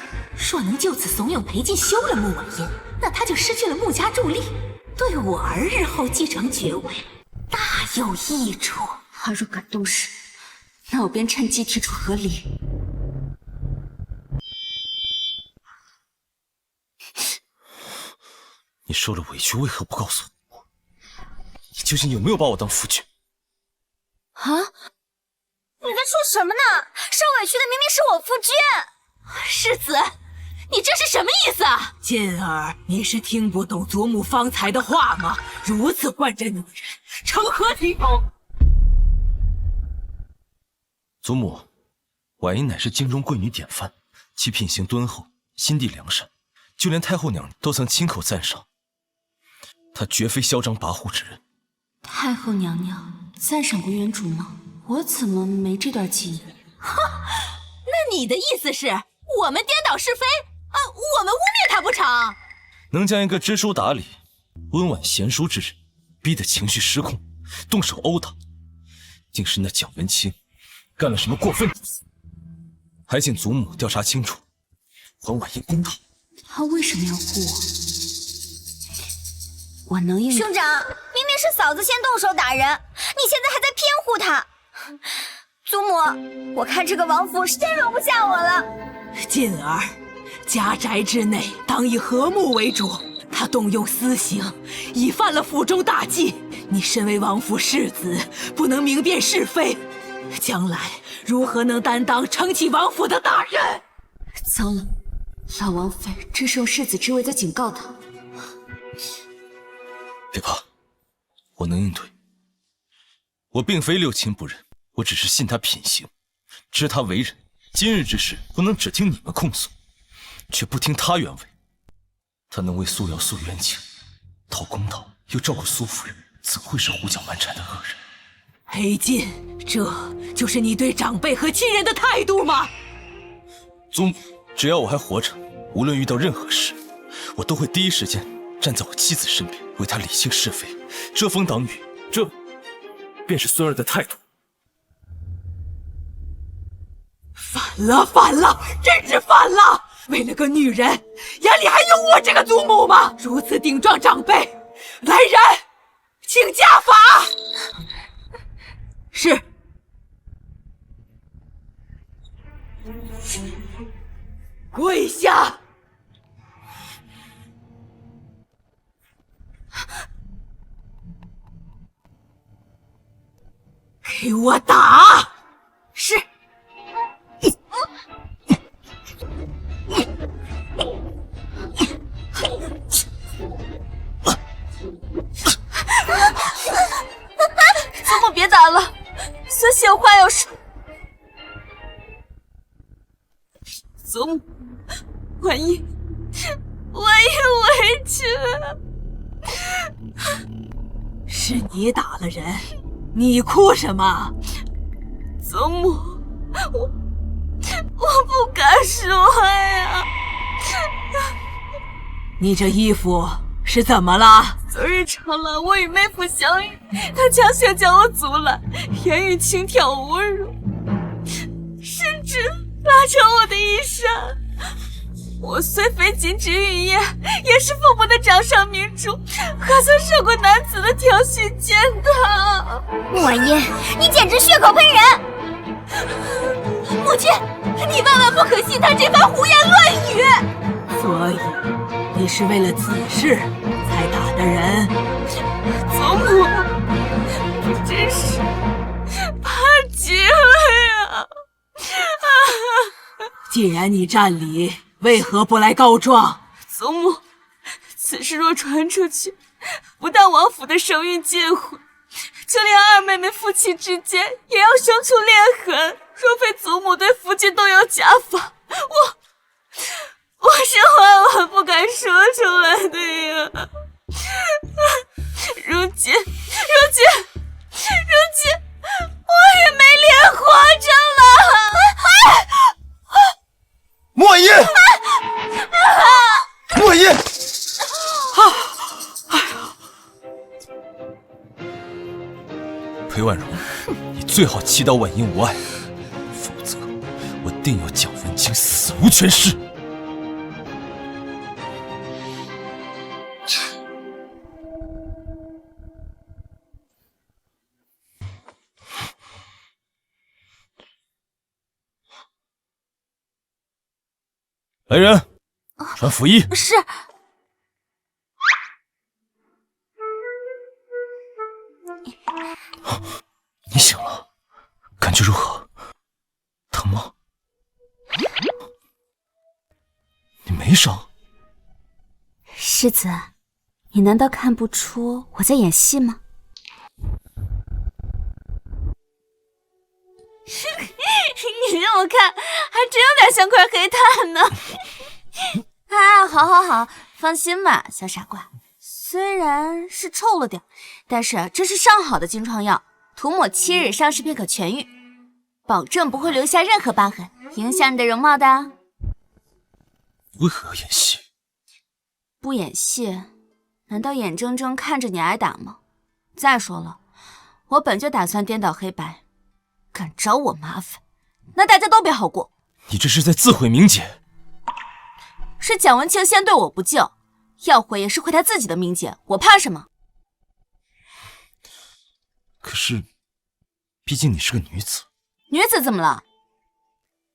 若能就此怂恿裴静休了穆婉音，那他就失去了穆家助力，对我儿日后继承爵位大有益处。他若敢动手，那我便趁机提出合理。你受了委屈，为何不告诉我？你究竟有没有把我当夫君？啊！你在说什么呢？受委屈的明明是我夫君。世子，你这是什么意思啊？锦儿，你是听不懂祖母方才的话吗？如此惯着女人，成何体统？祖母，婉音乃是京中贵女典范，其品行敦厚，心地良善，就连太后娘都曾亲口赞赏。她绝非嚣张跋扈之人。太后娘娘赞赏过原主吗？我怎么没这段记忆？那你的意思是我们颠倒是非啊？我们污蔑他不成？能将一个知书达理、温婉贤淑之人逼得情绪失控，动手殴打，竟是那蒋文清干了什么过分之事？还请祖母调查清楚，还婉英公道。他为什么要护我？我能应。兄长，明明是嫂子先动手打人，你现在还在偏护她。祖母，我看这个王府真容不下我了。锦儿，家宅之内当以和睦为主。他动用私刑，已犯了府中大忌。你身为王府世子，不能明辨是非，将来如何能担当撑起王府的大任？糟了，老王妃这是用世子之位在警告他。别怕，我能应对。我并非六亲不认，我只是信他品行，知他为人。今日之事不能只听你们控诉，却不听他原委。他能为苏瑶诉冤情，讨公道，又照顾苏夫人，怎会是胡搅蛮缠的恶人？黑进，这就是你对长辈和亲人的态度吗？祖母，只要我还活着，无论遇到任何事，我都会第一时间站在我妻子身边，为她理清是非，遮风挡雨。这便是孙儿的态度。反了，真是反了！为了个女人，眼里还有我这个祖母吗？如此顶撞长辈，来人，请家法！是。跪下！给我打！是。祖母别打了，孙喜有话要说。祖母，婉英委屈了。是你打了人，你哭什么？祖母，我不敢说呀。你这衣服是怎么了？昨日长廊，我与妹夫相遇，他强行将我阻拦，言语轻佻侮辱，甚至拉扯我的衣衫。我虽非金枝玉叶，也是父母的掌上明珠，何曾受过男子的挑衅践踏？穆婉音，你简直血口喷人！母亲，你万万不可信他这番胡言乱语。所以你是为了此事才打的人？祖母，我真是怕极了呀！既然你占理，为何不来告状？祖母，此事若传出去，不但王府的声誉尽毁，就连二妹妹夫妻之间也要生出裂痕。若非祖母对夫君动用家法，我是万万不敢说出来的呀。如今，我也没脸活着了。莫婉音，莫婉音，裴婉容，你最好祈祷婉英无碍，否则我定要蒋文清死无全尸。来人，传府医。是。你醒了，感觉如何？疼吗？你没伤。世子，你难道看不出我在演戏吗？你这么看，还真有点像块黑炭呢。啊，好好好，放心吧，小傻瓜。虽然是臭了点，但是这是上好的金疮药，涂抹7日，上10片可痊愈，保证不会留下任何疤痕，影响你的容貌的。为何要演戏？不演戏，难道眼睁睁看着你挨打吗？再说了，我本就打算颠倒黑白，敢找我麻烦，那大家都别好过。你这是在自毁名节。是蒋文清先对我不敬，要毁也是毁他自己的名节，我怕什么？可是，毕竟你是个女子。女子怎么了？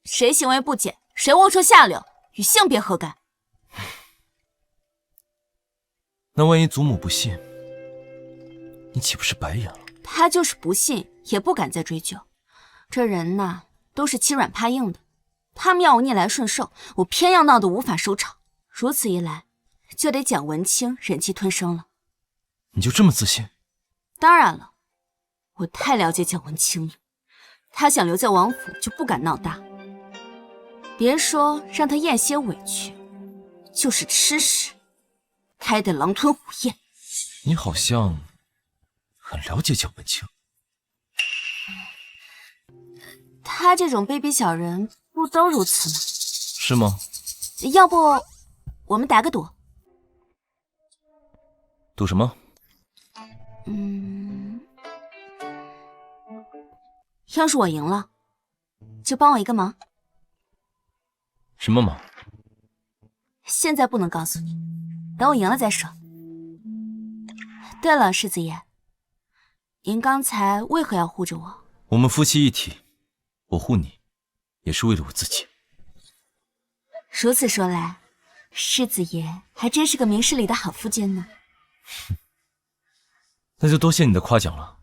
谁行为不检，谁龌龊下流，与性别何干？那万一祖母不信，你岂不是白眼了？他就是不信，也不敢再追究。这人呐，都是欺软怕硬的。他们要我逆来顺受，我偏要闹得无法收场。如此一来，就得蒋文清忍气吞声了。你就这么自信？当然了，我太了解蒋文清了。他想留在王府，就不敢闹大。别说让他咽些委屈，就是吃屎，他也得狼吞虎咽。你好像很了解蒋文清。他这种卑鄙小人不都如此吗？是吗？要不我们打个赌？赌什么？要是我赢了，就帮我一个忙。什么忙？现在不能告诉你，等我赢了再说。对了，世子爷，您刚才为何要护着我？我们夫妻一体，我护你，也是为了我自己。如此说来，世子爷还真是个明事理的好夫君呢。那就多谢你的夸奖了。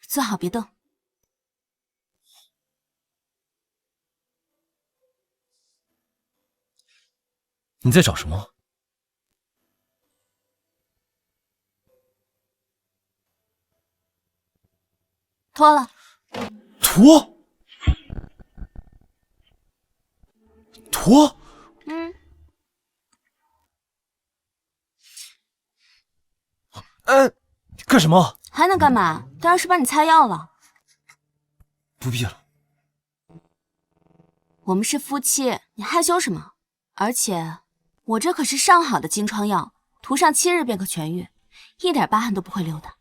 坐好别动。你在找什么？脱了。脱？脱？干什么？还能干嘛？当然是帮你擦药了。不必了。我们是夫妻，你害羞什么？而且我这可是上好的金疮药，涂上7日便可痊愈，一点疤痕都不会留的。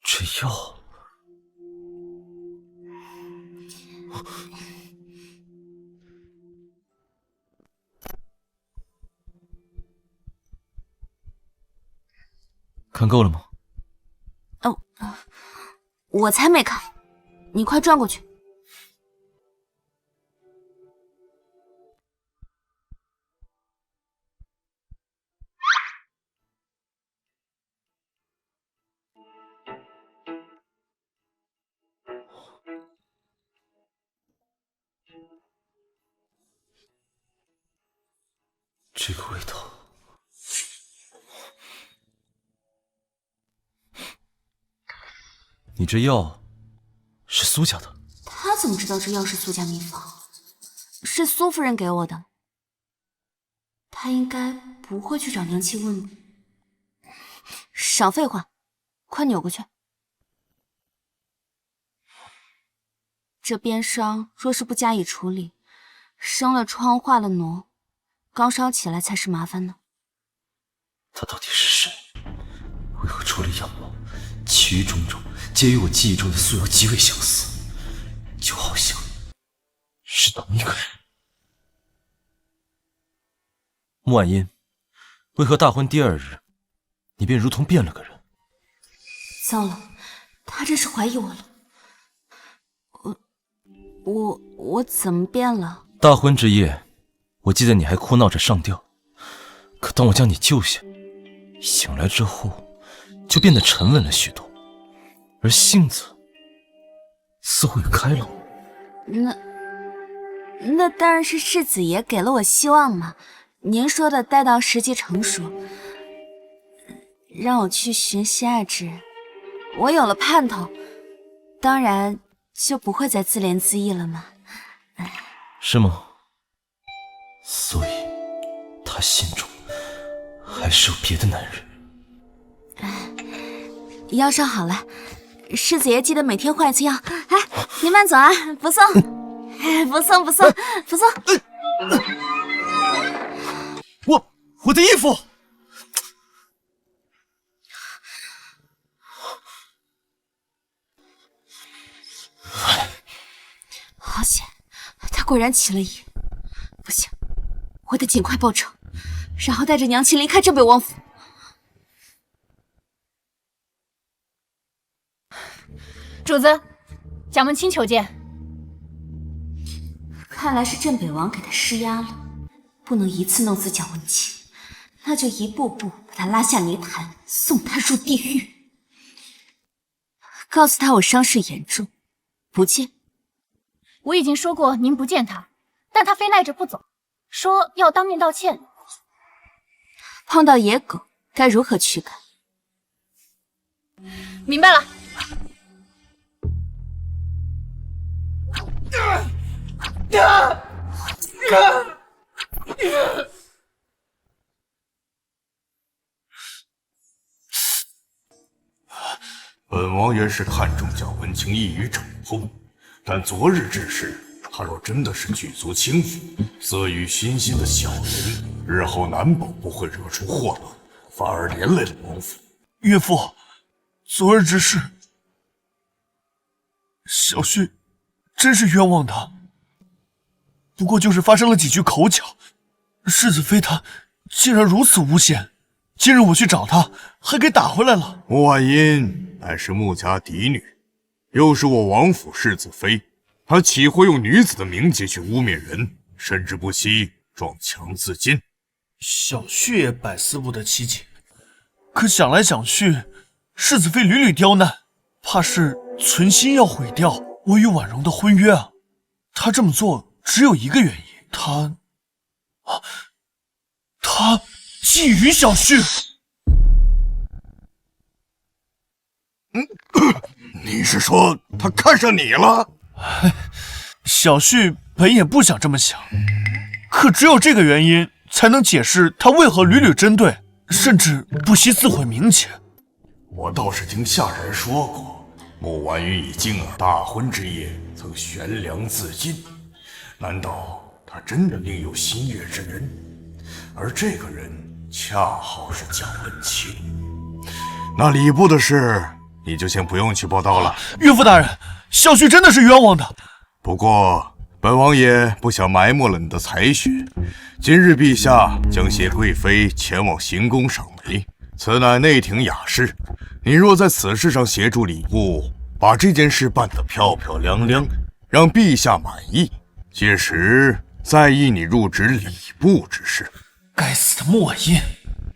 这药……看够了吗？我才没看，你快转过去。这个味道，你这药是苏家的？他怎么知道这药是苏家秘方？是苏夫人给我的。他应该不会去找娘亲问吧？少废话，快扭过去。这边伤若是不加以处理，生了疮化了脓，刚烧起来才是麻烦呢。他到底是谁？为何除了样貌，其余种种皆与我记忆中的苏瑶极为相似，就好像是同一个人。穆婉音，为何大婚第2日，你便如同变了个人？糟了，他这是怀疑我了。我怎么变了？大婚之夜，我记得你还哭闹着上吊，可当我将你救下，醒来之后，就变得沉稳了许多，而性子似乎也开朗。那当然是世子爷给了我希望嘛。您说的待到时机成熟，让我去寻心爱之人，我有了盼头，当然就不会再自怜自艾了吗？是吗？所以，他心中还是有别的男人。药烧好了，世子爷记得每天换一次药。哎，您慢走啊，不送，不送，不送，不送。我的衣服。好险，他果然起了疑。不行，我得尽快报仇，然后带着娘亲离开镇北王府。主子，蒋文清求见。看来是镇北王给他施压了，不能一次弄死蒋文清，那就一步步把他拉下泥潭，送他入地狱。告诉他我伤势严重，不见。我已经说过您不见他，但他非赖着不走，说要当面道歉。碰到野狗该如何驱赶？明白了。本王原是看中蒋文清一语成风，但昨日之事，他若真的是举足轻浮、色欲熏心的小人，日后难保不会惹出祸乱，反而连累了王府。岳父，昨日之事，小婿真是冤枉他。不过就是发生了几句口角，世子妃她竟然如此诬陷。今日我去找她，还给打回来了。穆婉音乃是穆家嫡女，又是我王府世子妃，她岂会用女子的名节去污蔑人，甚至不惜撞墙自尽？小婿也百思不得其解，可想来想去，世子妃屡屡刁难，怕是存心要毁掉我与婉容的婚约啊。她这么做只有一个原因，她觊觎小婿。你是说他看上你了？小婿本也不想这么想，可只有这个原因才能解释他为何屡屡针对，甚至不惜自毁名节。我倒是听下人说过，穆婉云以静儿大婚之夜曾悬梁自尽，难道他真的另有心悦之人？而这个人恰好是蒋文清。那礼部的事，你就先不用去报道了。岳父大人，小婿真的是冤枉的。不过本王也不想埋没了你的才学。今日陛下将携贵妃前往行宫赏梅，此乃内廷雅事。你若在此事上协助礼部，把这件事办得漂漂亮亮，让陛下满意，届时再议你入职礼部之事。该死的穆婉音，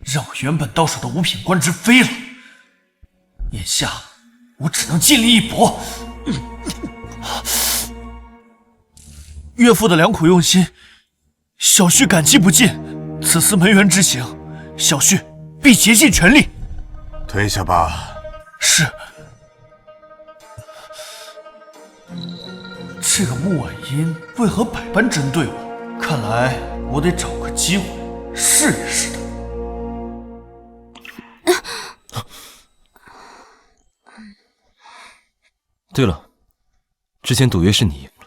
让我原本到手的五品官职飞了。眼下我只能尽力一搏。岳父的良苦用心，小婿感激不尽。此次门园之行，小婿必竭尽全力。退下吧。是。这个穆婉音为何百般针对我？看来我得找个机会试一试他。对了，之前赌约是你赢了，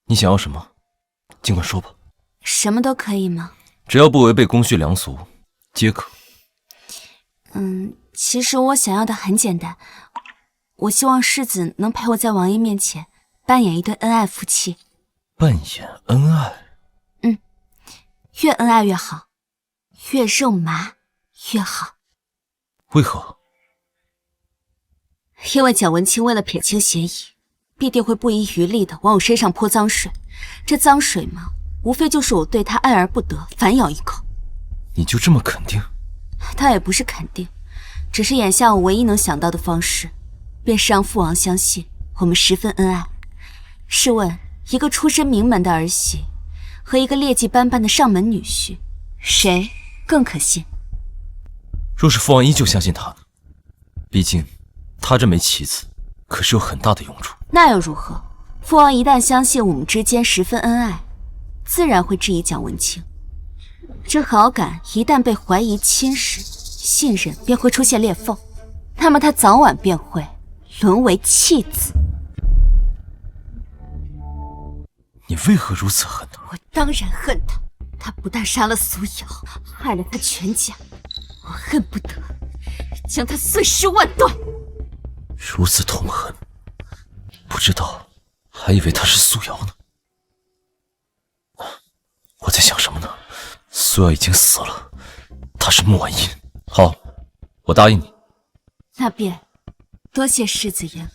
你想要什么，尽管说吧。什么都可以吗？只要不违背公序良俗，皆可。其实我想要的很简单，我希望世子能陪我在王爷面前扮演一对恩爱夫妻。扮演恩爱？越恩爱越好，越肉麻越好。为何？因为蒋文清为了撇清嫌疑，必定会不遗余力的往我身上泼脏水。这脏水嘛，无非就是我对他爱而不得，反咬一口。你就这么肯定？倒也不是肯定，只是眼下我唯一能想到的方式，便是让父王相信我们十分恩爱。试问，一个出身名门的儿媳和一个劣迹斑斑的上门女婿，谁更可信？若是父王依旧相信他呢？毕竟他这枚棋子可是有很大的用处。那又如何？父王一旦相信我们之间十分恩爱，自然会质疑蒋文清。这好感一旦被怀疑侵蚀，信任便会出现裂缝，那么他早晚便会沦为弃子。你为何如此恨他？我当然恨他，他不但杀了苏瑶，害了他全家，我恨不得将他碎尸万段。如此痛恨，不知道还以为他是苏瑶呢。我在想什么呢？苏瑶已经死了，他是穆婉音。好，我答应你。那便多谢世子爷。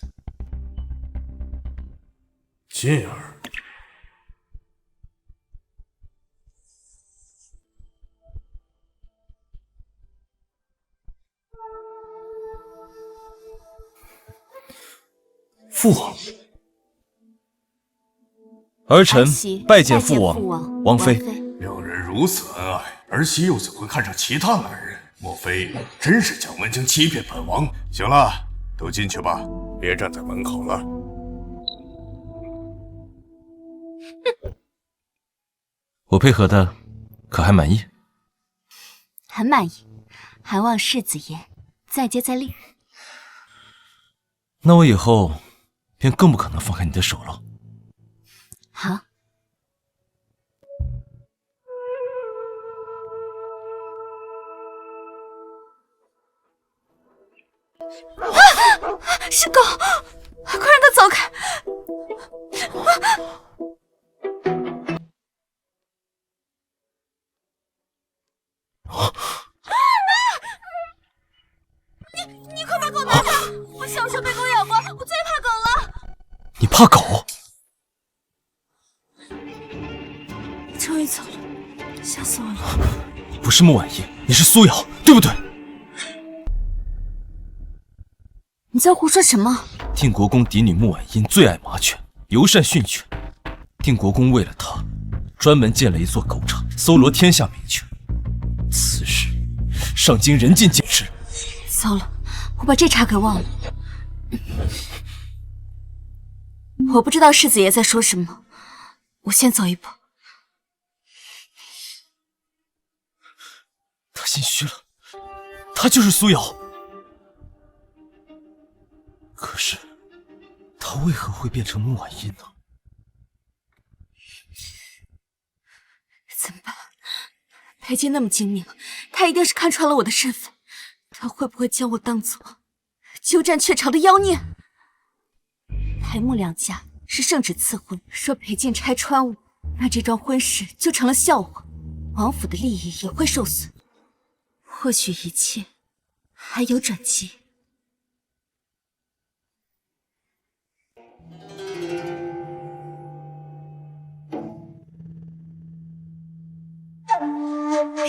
进儿。父王，儿臣拜见父王、王妃。两人如此恩爱，儿媳又怎会看上其他男人？莫非真是蒋文清欺骗本王？行了，都进去吧，别站在门口了。我配合的可还满意？很满意，还望世子爷再接再厉。那我以后便更不可能放开你的手了。好。是狗，快让它走开！你快把狗拿开！我小时候被狗咬过，我最怕狗了。你怕狗？终于走了，吓死我了！不是穆婉音，你是苏瑶，对不对？你在胡说什么？定国公嫡女穆婉音最爱马犬，尤善训犬。定国公为了她，专门建了一座狗场，搜罗天下名犬。此事上经人尽皆知。糟了，我把这茬给忘了。我不知道世子爷在说什么，我先走一步。他心虚了，他就是苏瑶。可是，他为何会变成穆婉音呢？怎么办？裴静那么精明，他一定是看穿了我的身份。他会不会将我当作鸠占鹊巢的妖孽？裴穆两家是圣旨赐婚，说裴静拆穿我，那这桩婚事就成了笑话，王府的利益也会受损。或许一切还有转机。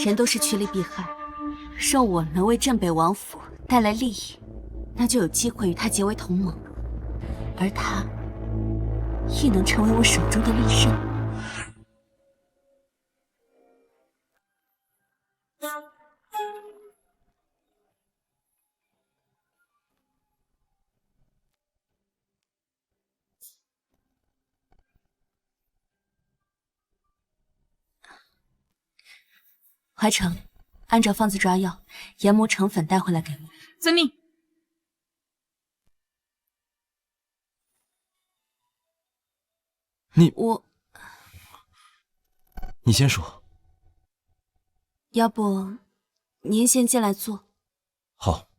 人都是趋利避害，若我能为镇北王府带来利益，那就有机会与他结为同盟，而他亦能成为我手中的利刃。怀成，按照方子抓药，研磨成粉带回来给我。遵命。你先说。要不，您先进来坐。好。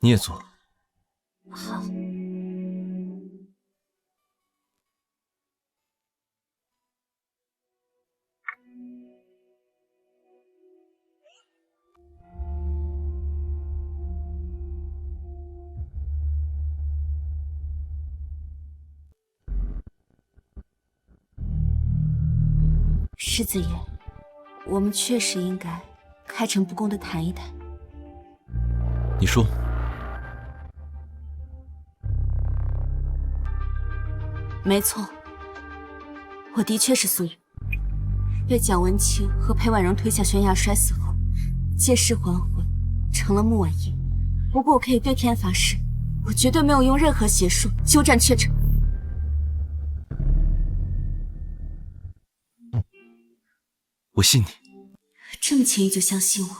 你也坐。好。世子爷，我们确实应该开诚布公地谈一谈。你说。没错，我的确是素人，被蒋文清和裴婉容推下悬崖摔死后，借尸还魂，成了穆婉音。不过我可以对天发誓，我绝对没有用任何邪术鸠占鹊巢。我信你。这么轻易就相信我，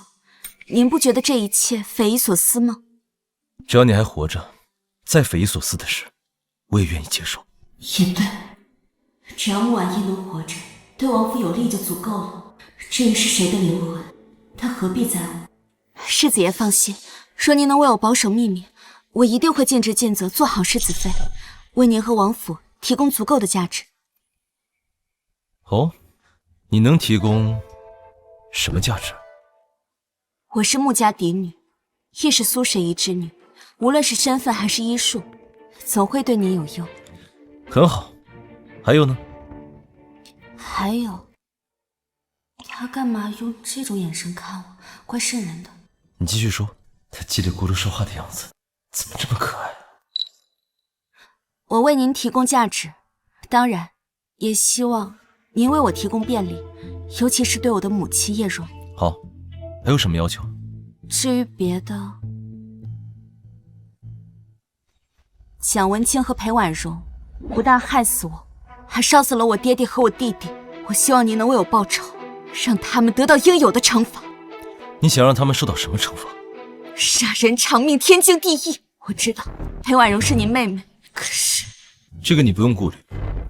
您不觉得这一切匪夷所思吗？只要你还活着，再匪夷所思的事，我也愿意接受。也对，只要穆婉音能活着，对王府有利就足够了。至于是谁的灵魂，他何必在乎？世子爷放心，若您能为我保守秘密，我一定会尽职尽责，做好世子妃，为您和王府提供足够的价值。哦，你能提供什么价值？我是穆家嫡女，亦是苏神仪之女，无论是身份还是医术，总会对您有用。很好，还有呢？还有，他干嘛用这种眼神看我？怪瘆人的。你继续说。他叽里咕噜说话的样子，怎么这么可爱？我为您提供价值，当然，也希望您为我提供便利，尤其是对我的母亲叶蓉。好，还有什么要求？至于别的，蒋文清和裴婉容不但害死我，还烧死了我爹爹和我弟弟。我希望您能为我报仇，让他们得到应有的惩罚。你想让他们受到什么惩罚？杀人偿命，天经地义。我知道裴婉容是您妹妹，可是这个你不用顾虑，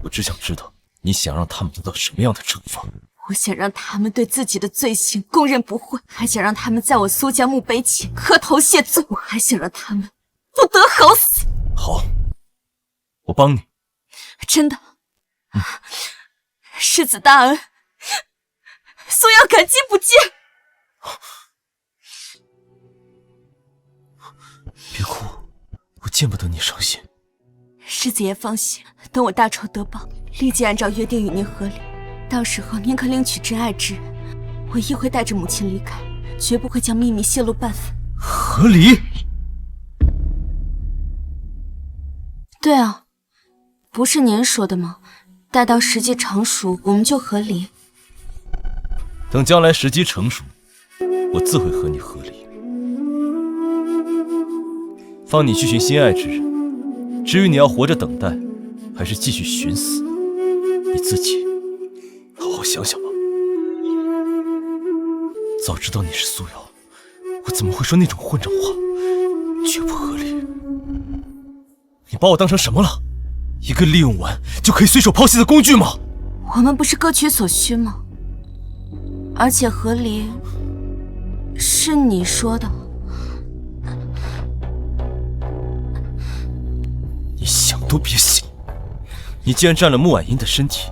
我只想知道你想让他们得到什么样的惩罚。我想让他们对自己的罪行供认不讳，还想让他们在我苏家墓碑前磕头谢罪，我还想让他们不得好死。好，我帮你。真的，世子大恩，苏瑶感激不尽。别哭，我见不得你伤心。世子爷放心，等我大仇得报，立即按照约定与您和离。到时候您可另娶真爱之人，我亦会带着母亲离开，绝不会将秘密泄露半分。和离？对啊，不是您说的吗？待到时机成熟，我们就和离。等将来时机成熟，我自会和你和离。放你去寻心爱之人，至于你要活着等待，还是继续寻死，你自己好好想想吧。早知道你是苏瑶，我怎么会说那种混账话？绝不合理。你把我当成什么了？一个利用完就可以随手抛弃的工具吗？我们不是各取所需吗？而且和离是你说的。你想都别想！你既然占了穆婉音的身体，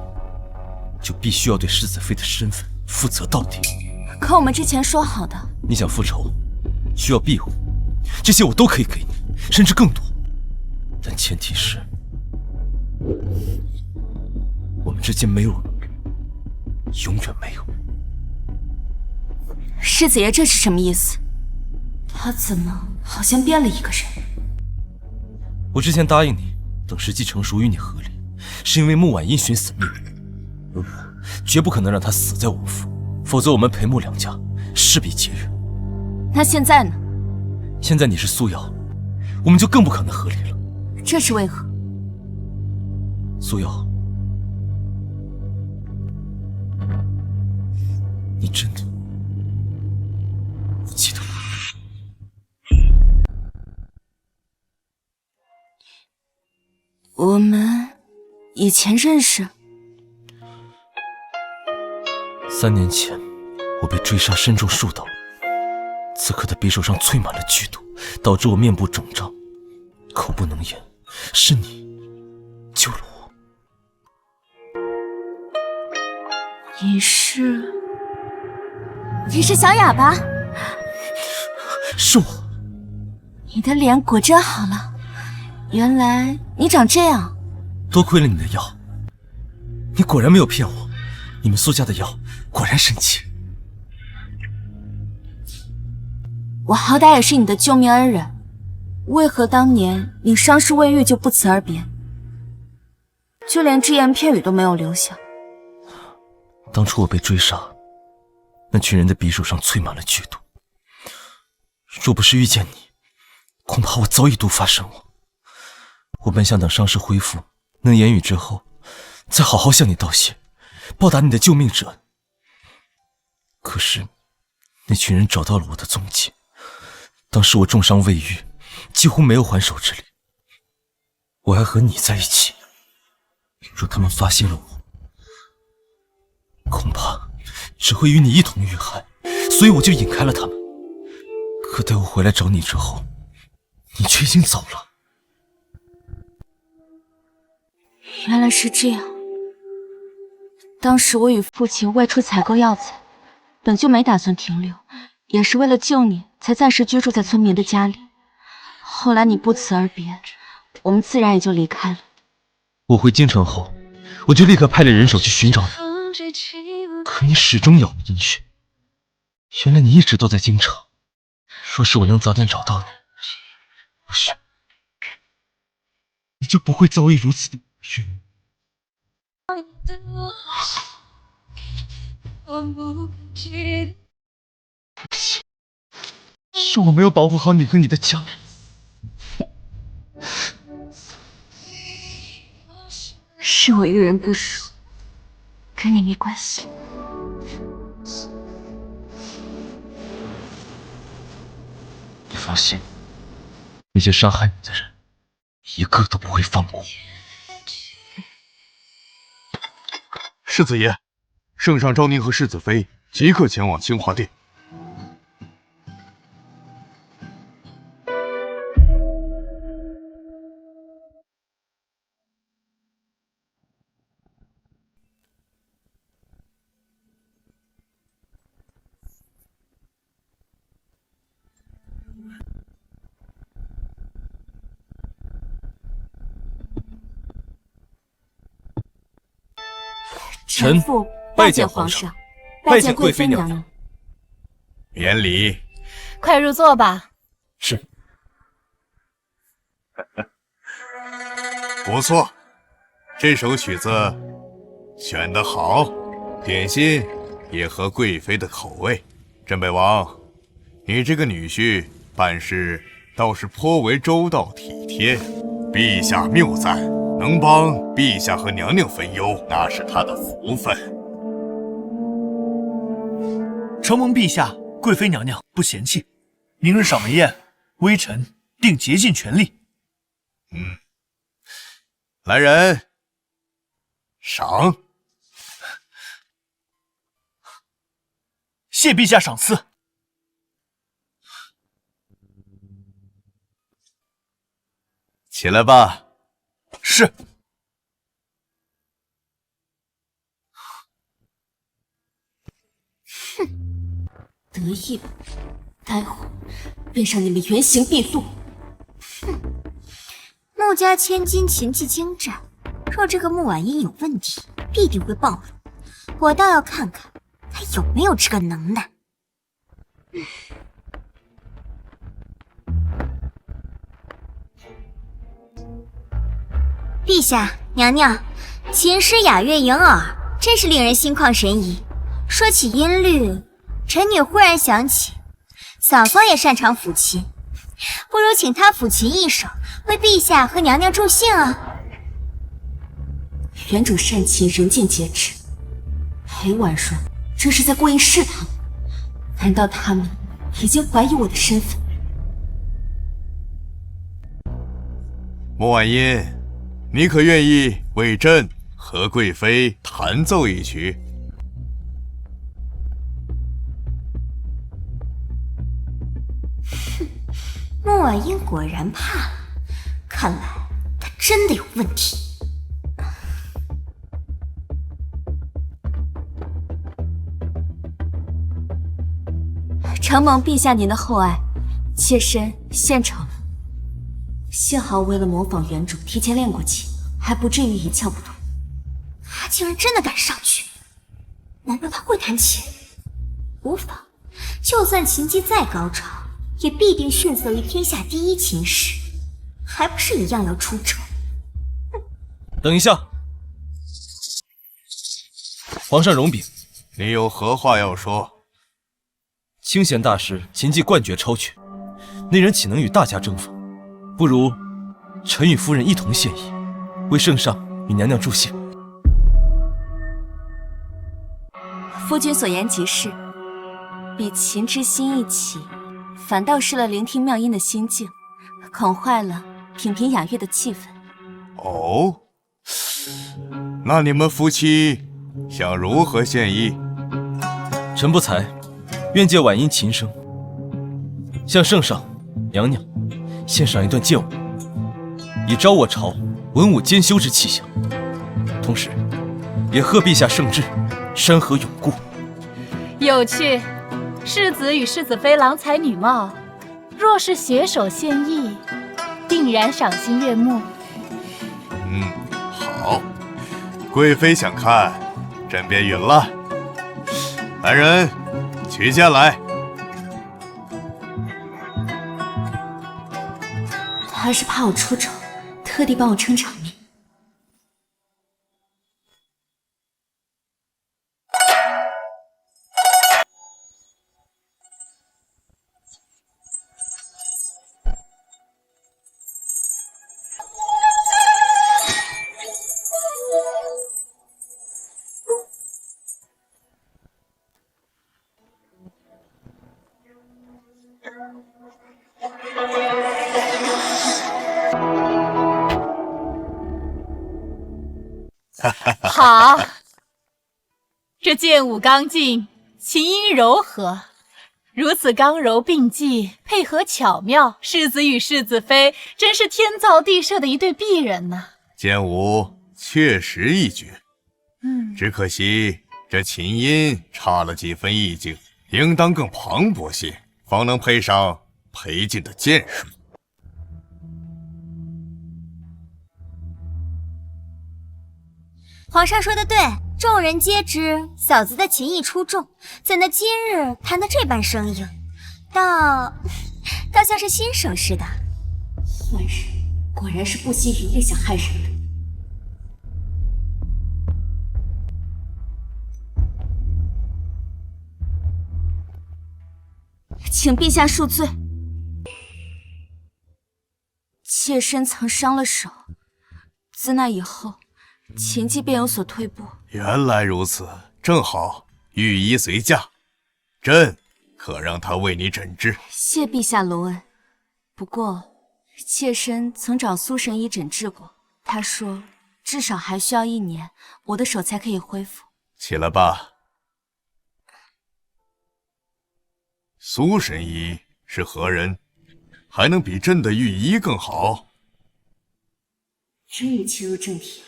就必须要对世子妃的身份负责到底。可我们之前说好的，你想复仇，需要庇护，这些我都可以给你，甚至更多。但前提是，我们之间没有了，永远没有。世子爷这是什么意思？他怎么好像变了一个人？我之前答应你，等时机成熟与你和离，是因为穆婉音寻死觅命，而我绝不可能让她死在王府，否则我们裴穆两家势必结怨。那现在呢？现在你是苏瑶，我们就更不可能和离了。这是为何？苏瑶，你真的不记得吗？我们以前认识。3年前，我被追杀身中数刀，此刻的匕首上淬满了剧毒，导致我面部肿胀，口不能言。是你救了我。你是小哑巴？是我。你的脸果真好了，原来你长这样。多亏了你的药，你果然没有骗我，你们苏家的药果然神奇。我好歹也是你的救命恩人，为何当年你伤势未愈就不辞而别，就连只言片语都没有留下？当初我被追杀，那群人的匕首上淬满了剧毒。若不是遇见你，恐怕我早已毒发身亡。我本想等伤势恢复，能言语之后，再好好向你道谢，报答你的救命之恩。可是，那群人找到了我的踪迹。当时我重伤未愈，几乎没有还手之力。我还和你在一起，若他们发现了我，恐怕只会与你一同遇害，所以我就引开了他们。可待我回来找你之后，你却已经走了。原来是这样。当时我与父亲外出采购药材，本就没打算停留，也是为了救你，才暂时居住在村民的家里。后来你不辞而别，我们自然也就离开了。我回京城后，我就立刻派了人手去寻找你，可你始终杳无音讯。原来你一直都在京城。若是我能早点找到你，或许你就不会遭遇如此的命运。是我没有保护好你和你的家人。是我遇人不淑，跟你没关系。你放心，那些伤害你的人，一个都不会放过。世子爷，圣上召您和世子妃即刻前往清华殿。臣父拜见皇上，拜见贵妃娘娘。免礼。快入座吧。是。不错，这首曲子选得好，点心也合贵妃的口味。镇北王，你这个女婿办事倒是颇为周到体贴，陛下谬赞。能帮陛下和娘娘分忧，那是他的福分。承蒙陛下、贵妃娘娘不嫌弃，明日赏梅宴，微臣定竭尽全力。来人，赏。谢陛下赏赐。起来吧。是。哼，得意了，待会儿便让你们原形毕露。哼，穆家千金琴技精湛，若这个穆婉音有问题，必定会暴露。我倒要看看他有没有这个能耐。陛下、娘娘，琴诗雅乐盈耳，真是令人心旷神怡。说起音律，臣女忽然想起，嫂嫂也擅长抚琴，不如请她抚琴一首，为陛下和娘娘助兴啊！原主擅琴，人尽皆知。裴婉容这是在故意试探我，难道他们已经怀疑我的身份？穆婉音，你可愿意为朕和贵妃弹奏一曲？哼，穆婉音果然怕了，看来她真的有问题。承蒙陛下您的厚爱，妾身献丑了。幸好为了模仿原主提前练过琴，还不至于一窍不通。他竟然真的敢上去，难道他会弹琴？无妨，就算琴技再高超，也必定逊色于天下第一琴师，还不是一样要出丑？等一下，皇上容禀，你有何话要说？清闲大师琴技冠绝超群，那人岂能与大家争锋？不如臣与夫人一同献艺，为圣上与娘娘助兴。夫君所言极是，比琴之心一起，反倒失了聆听妙音的心境，恐坏了品评雅乐的气氛。哦，那你们夫妻想如何献艺？臣不才，愿借婉音琴声，向圣上、娘娘献上一段剑舞，以昭我朝文武兼修之气象，同时也贺陛下圣旨，山河永固。有趣，世子与世子妃郎才女貌，若是携手献艺，定然赏心悦目。好，贵妃想看，朕便允了。来人，取剑来。还是怕我出丑，特地帮我撑场面。好，这剑舞刚劲，琴音柔和，如此刚柔并济，配合巧妙，世子与世子妃真是天造地设的一对璧人呢。剑舞确实一绝，只可惜这琴音差了几分意境，应当更磅礴些，方能配上裴进的剑术。皇上说的对，众人皆知嫂子的琴艺出众，怎能今日弹得这般生硬，倒像是新手似的。坏人果然是不惜一切想害人的。请陛下恕罪，妾身曾伤了手，自那以后琴技便有所退步。原来如此，正好御医随驾，朕可让他为你诊治。谢陛下隆恩。不过妾身曾找苏神医诊治过，他说至少还需要1年，我的手才可以恢复。起来吧。苏神医是何人？还能比朕的御医更好？终于切入正题了，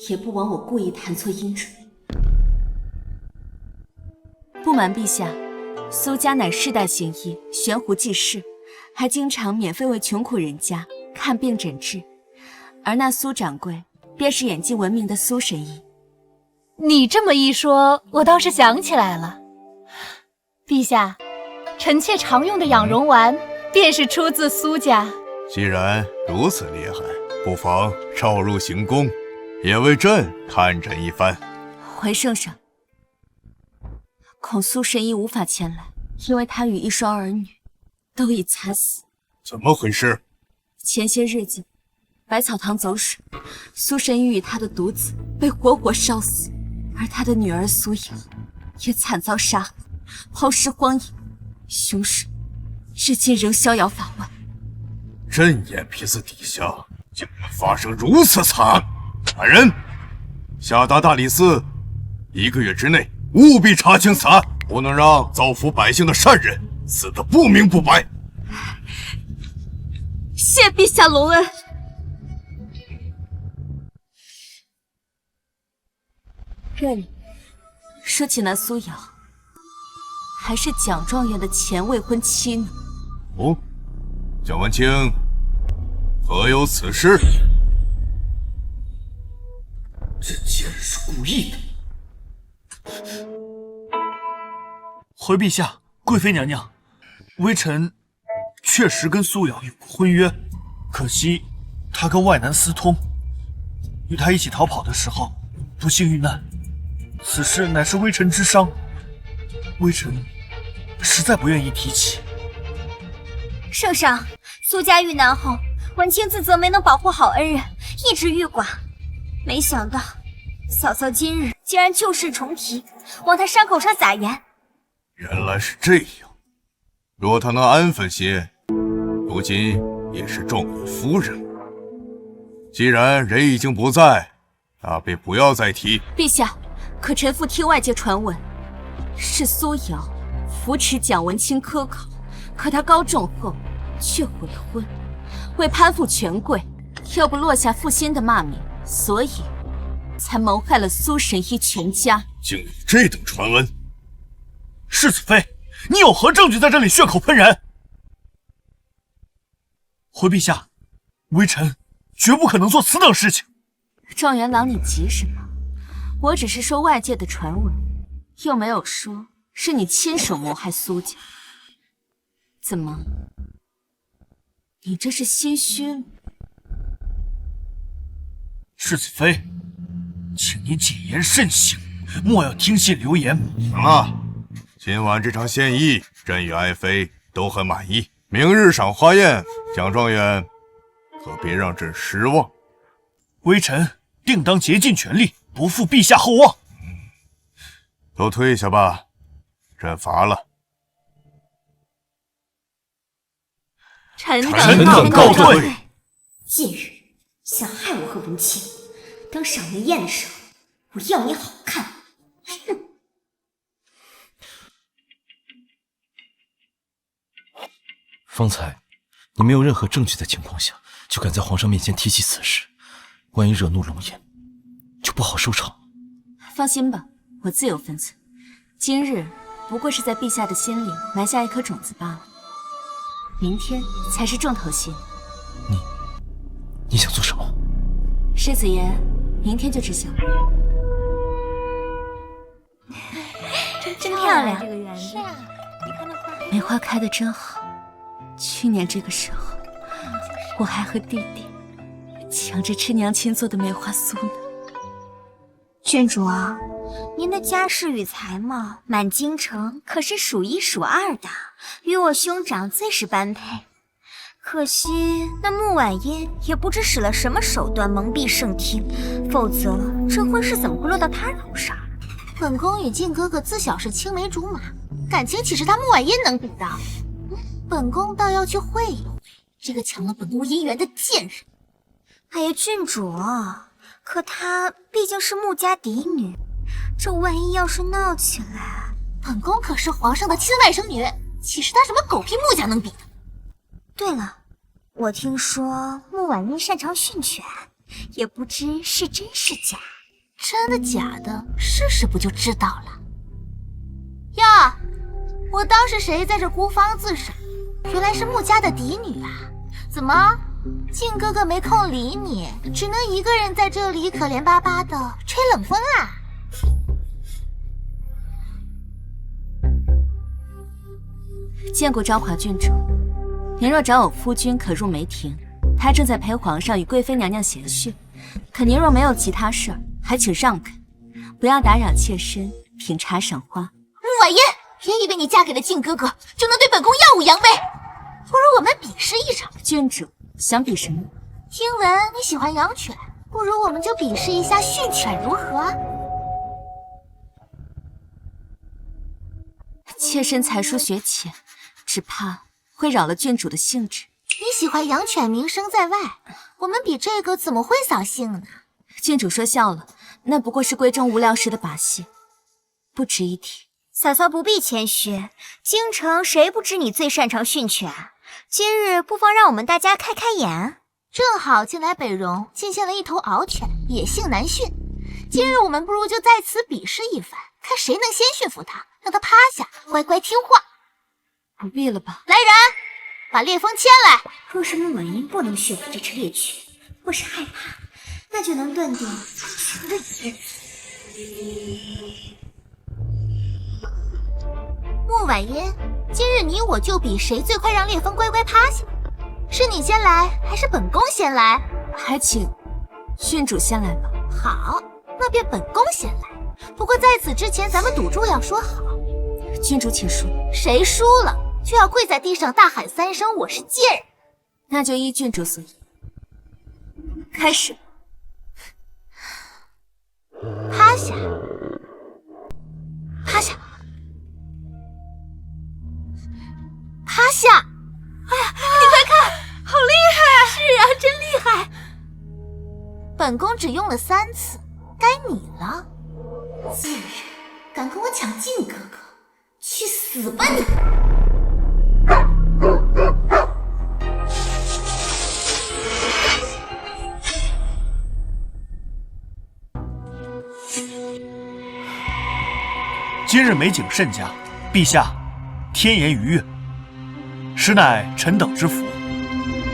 也不枉我故意弹错音准。不瞒陛下，苏家乃世代行医，悬壶济世，还经常免费为穷苦人家看病诊治。而那苏掌柜便是眼镜闻名的苏神医。你这么一说，我倒是想起来了，陛下，臣妾常用的养荣丸便是出自苏家。既然如此厉害，不妨召入行宫，也为朕看诊一番。回圣上，恐苏神医无法前来，因为他与一双儿女都已惨死。怎么回事？前些日子百草堂走水，苏神医与他的独子被活活烧死，而他的女儿苏瑶也惨遭杀害，抛尸荒野，凶手至今仍逍遥法外。朕眼皮子底下竟然发生如此惨案！来人，下达大理寺1个月之内务必查清此案，不能让造福百姓的善人死得不明不白。谢陛下隆恩。这里说起那苏瑶，还是蒋状元的前未婚妻呢。哦，蒋文清，何有此事？这竟然是故意的！回陛下，贵妃娘娘，微臣确实跟苏瑶有过婚约，可惜她跟外男私通，与她一起逃跑的时候不幸遇难。此事乃是微臣之伤，微臣实在不愿意提起。圣上，苏家遇难后，文清自责没能保护好恩人，一直郁寡。没想到嫂嫂今日竟然旧事重提，往他伤口上撒盐。原来是这样，若他能安分些，如今也是状元夫人。既然人已经不在，那便不要再提。陛下，可臣妇听外界传闻，是苏瑶扶持蒋文清科考，可他高中后却悔婚，为攀附权贵，要不落下负心的骂名，所以才谋害了苏神医全家。竟有这等传闻！世子妃，你有何证据在这里血口喷人？回陛下，微臣绝不可能做此等事情。状元郎，你急什么？我只是说外界的传闻，又没有说是你亲手谋害苏家。怎么，你这是心虚了？世子妃，请你谨言慎行，莫要听信流言。行了，今晚这场献艺，朕与爱妃都很满意。明日赏花宴，蒋状元可别让朕失望。微臣定当竭尽全力，不负陛下厚望。都退下吧，朕乏了。臣等告退。近日想害我和文清，等赏完宴的时候，我要你好看。哼！方才你没有任何证据的情况下，就敢在皇上面前提起此事，万一惹怒龙颜，就不好收场。放心吧，我自有分寸。今日不过是在陛下的心里埋下一颗种子罢了，明天才是重头戏。你想做什么？世子爷，明天就知晓。真漂亮，这个园子。是啊，你看那花。梅花开得真好。去年这个时候，我还和弟弟抢着吃娘亲做的梅花酥呢。郡主啊，您的家世与才貌，满京城可是数一数二的，与我兄长最是般配。可惜那穆婉嫣也不知使了什么手段蒙蔽圣听，否则这婚事怎么会落到他头上？本宫与靖哥哥自小是青梅竹马，感情岂是他穆婉嫣能比的？本宫倒要去会一会这个抢了本宫姻缘的贱人。哎呀，郡主，可她毕竟是穆家嫡女，这万一要是闹起来，本宫可是皇上的亲外甥女，岂是她什么狗屁穆家能比的？对了，我听说穆婉嫣擅长训犬，也不知是真是假。真的假的，试试不就知道了。呀，我当是谁在这孤芳自赏，原来是穆家的嫡女啊！怎么，靖哥哥没空理你，只能一个人在这里可怜巴巴的吹冷风啊？见过昭华郡主，您若找我夫君，可入梅亭，他正在陪皇上与贵妃娘娘闲叙。可您若没有其他事儿，还请让开，不要打扰妾身品茶赏花。穆婉嫣，别以为你嫁给了靖哥哥就能对本宫耀武扬威，不如我们比试一场。郡主想比什么？听闻你喜欢养犬，不如我们就比试一下训犬如何？妾身才疏学浅，只怕会扰了郡主的兴致。你喜欢养犬名声在外，我们比这个怎么会扫兴呢？郡主说笑了，那不过是闺中无聊时的把戏，不值一提。嫂嫂不必谦虚，京城谁不知你最擅长训犬？今日不妨让我们大家开开眼。正好近来北荣进献了一头獒犬，野性难驯。今日我们不如就在此比试一番，看谁能先驯服它，让它趴下，乖乖听话。不必了吧？来人，把烈风牵来。若是穆婉嫣不能驯服这只猎犬，或是害怕，那就能断定她的意穆婉嫣，今日你我就比谁最快让烈风乖乖趴下。是你先来，还是本宫先来？还请郡主先来吧。好，那便本宫先来。不过在此之前，咱们赌注要说好。郡主请说。谁输了就要跪在地上大喊3声“我是贱人”。那就依郡主所言。开始。趴下，趴下，趴下！哎呀，你快看，好厉害啊！是啊，真厉害。本宫只用了3次，该你了。贱人，敢跟我抢靖哥哥，去死吧你！今日美景甚佳，陛下，天颜愉悦，实乃臣等之福。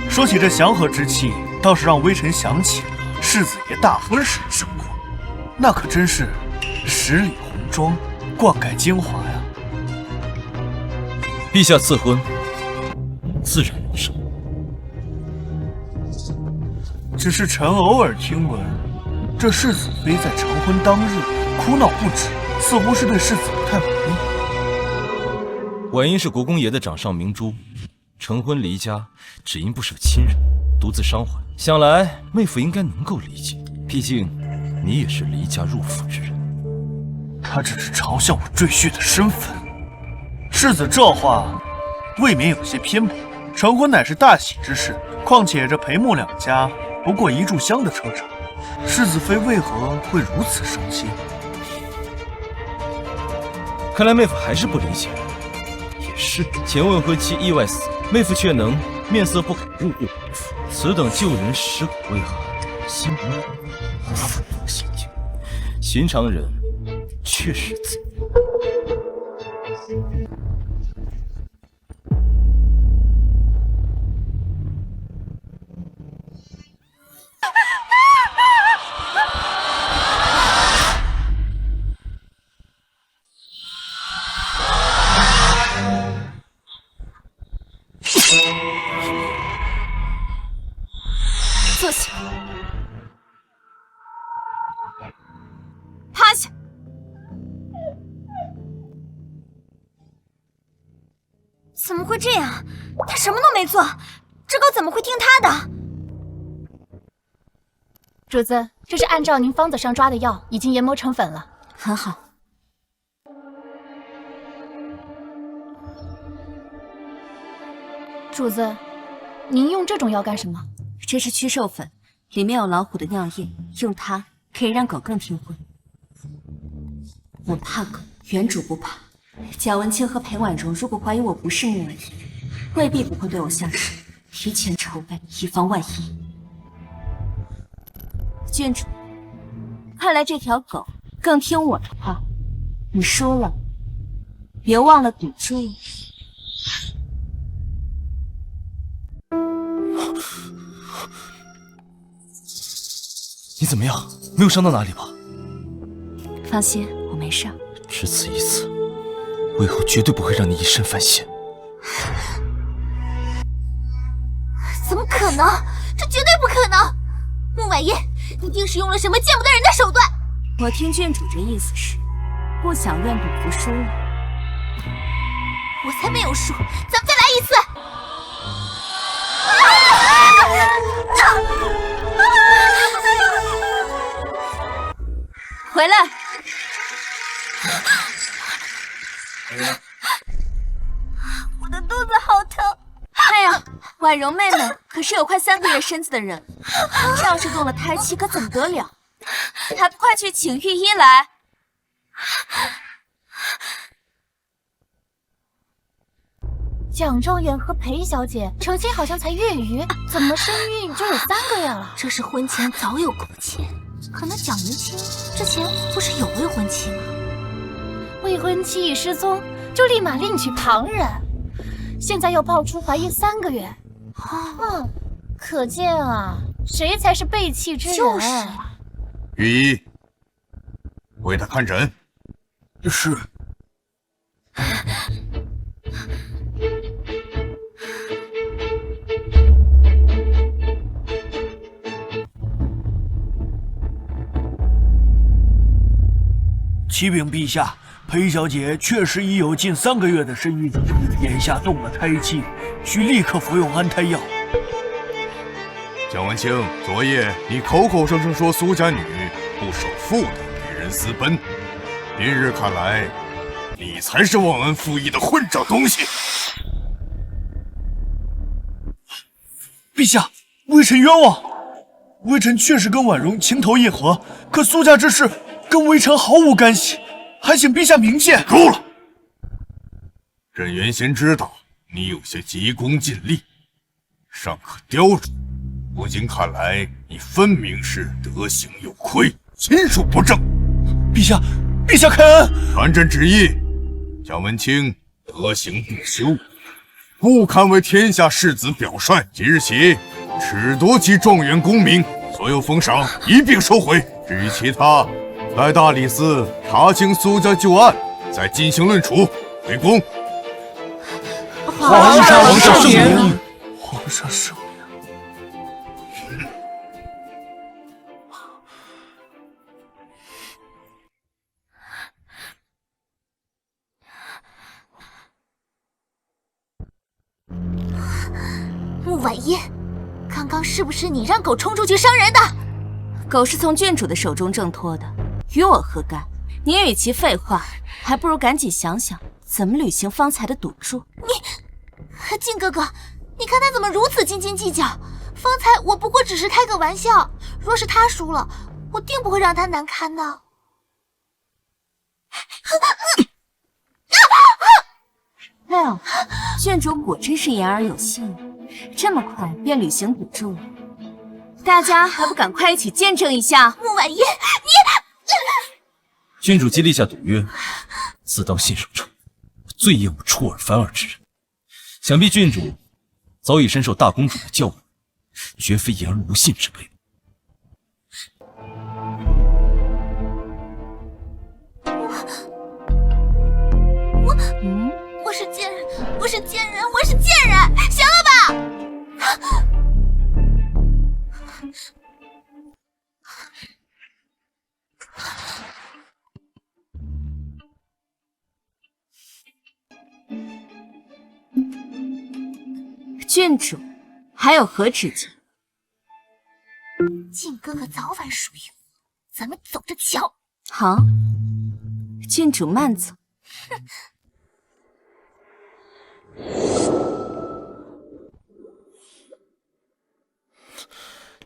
说起这祥和之气，倒是让微臣想起了世子爷大婚时的盛况，那可真是十里红妆，冠盖精华呀。陛下赐婚，自然能生。只是臣偶尔听闻，这世子妃在成婚当日哭闹不止，似乎是对世子不太满意。婉英是国公爷的掌上明珠，成婚离家只因不舍亲人，独自伤怀。想来妹夫应该能够理解，毕竟你也是离家入府之人。他只是嘲笑我赘婿的身份。世子这话未免有些偏颇。成婚乃是大喜之事，况且这裴穆两家不过一炷香的车程，世子妃为何会如此生气？看来妹夫还是不理解。也是，前未婚妻意外死，妹夫却能面色不改入狱为夫，此等救人尸骨未寒，心无妇人心境，寻常人确实自。坐下，趴下。怎么会这样？他什么都没做，这狗怎么会听他的？主子，这是按照您方子上抓的药，已经研磨成粉了。很好。主子，您用这种药干什么？这是驱兽粉，里面有老虎的尿液，用它可以让狗更听话。我怕狗，原主不怕。贾文清和裴婉容如果怀疑我不是穆婉仪，未必不会对我下手，提前筹备，以防万一。郡主，看来这条狗更听我的话。你输了，别忘了赌注。你怎么样？没有伤到哪里吧？放心，我没事。只此一次，我以后绝对不会让你以身犯险。怎么可能？这绝对不可能！穆婉言一定是用了什么见不得人的手段。我听郡主这意思是，不想愿赌服输了。我才没有输，咱们再来一次。回来！我的肚子好疼。哎呀，婉容妹妹可是有快3个月身子的人，这要是动了胎气，可怎么得了？还不快去请御医来！蒋状元和裴小姐成亲好像才月余，怎么身孕就有3个月了？这是婚前早有勾结。可那蒋文清之前不是有未婚妻吗？未婚妻一失踪，就立马另娶旁人，现在又爆出怀孕3个月，可见啊，谁才是背弃之人？就是御医，为他看诊。是。启禀陛下，裴小姐确实已有近3个月的身孕，眼下动了胎气，需立刻服用安胎药。蒋文清，昨夜你口口声声说苏家女不守妇道，与人私奔，今日看来，你才是忘恩负义的混账东西！陛下，微臣冤枉。微臣确实跟婉容情投意合，可苏家之事跟微臣毫无干系，还请陛下明鉴。够了！朕原先知道你有些急功近利，尚可雕琢，如今看来，你分明是德行有亏，心术不正。陛下，陛下开恩！传朕旨意，蒋文清德行不修，不堪为天下士子表率。即日起，褫夺其状元功名，所有封赏一并收回。至于其他，待大理寺查清苏家旧案，再进行论处。回宫。皇上圣明。皇上圣明。穆婉音，刚刚是不是你让狗冲出去伤人的？狗是从郡主的手中挣脱的，与我何干？你与其废话，还不如赶紧想想怎么履行方才的赌注。靖哥哥，你看他怎么如此斤斤计较？方才我不过只是开个玩笑，若是他输了，我定不会让他难堪的。哎呦，郡主果真是言而有信，这么快便履行赌注了，大家还不赶快一起见证一下？穆婉音，郡主既立下赌约，自当信守承诺，最厌恶出尔反尔之人。想必郡主早已深受大公主的教诲，绝非言而无信之辈。我是贱人，我是贱人，我是贱人，行了吧？郡主，还有何指教？靖哥哥早晚属于我，咱们走着瞧。好，郡主慢走。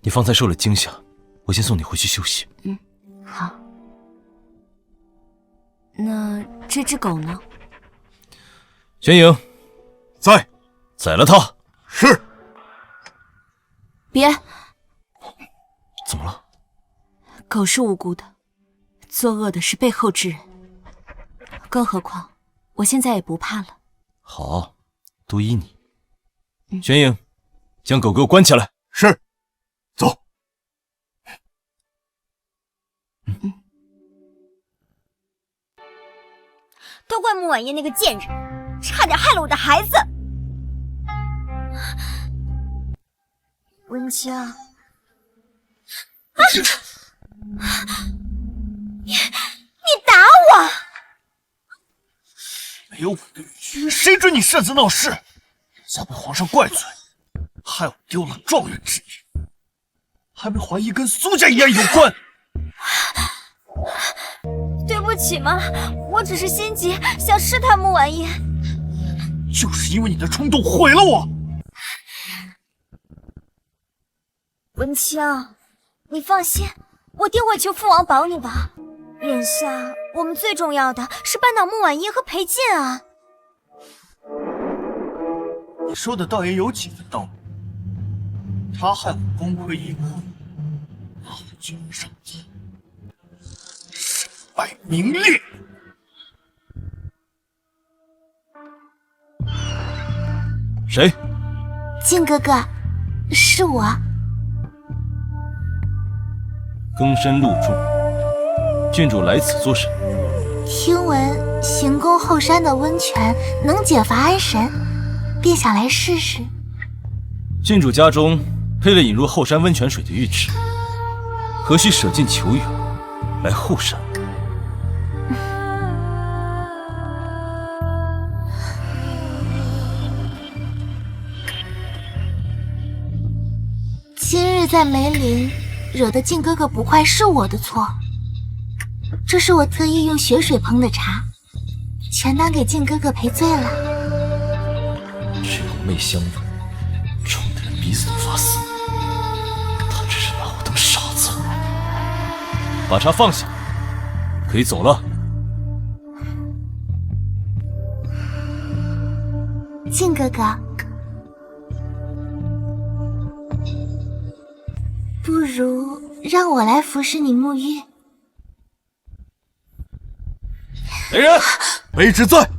你方才受了惊吓，我先送你回去休息。好。那这只狗呢？玄影，在，宰了它。是。别，怎么了？狗是无辜的，作恶的是背后之人。更何况，我现在也不怕了。好，都依你。玄影，将狗给我关起来。是。走。都怪穆婉言那个贱人，差点害了我的孩子。文清，你打我！没有我的允许，谁准你擅自闹事？想被皇上怪罪，害我丢了状元之意，还被怀疑跟苏家一案有关。对不起嘛，我只是心急，想试探穆婉言。就是因为你的冲动毁了我。文清，你放心，我定会求父王保你的。眼下我们最重要的是扳倒穆婉音和裴静啊。你说的倒也有几分道理。他害我功亏一篑，那我就让他身败名裂。谁？靖哥哥，是我。更深入住，郡主来此作甚？听闻行宫后山的温泉能解乏安神，便想来试试。郡主家中配了引入后山温泉水的浴池，何须舍近求远来后山？今日在梅林惹得靖哥哥不快是我的错，这是我特意用血水烹的茶，全当给靖哥哥赔罪了。这股媚香味冲得人鼻子都发酸，他这是拿我当傻子。把茶放下，可以走了。靖哥哥，不如让我来服侍你沐浴。来人，卑职在。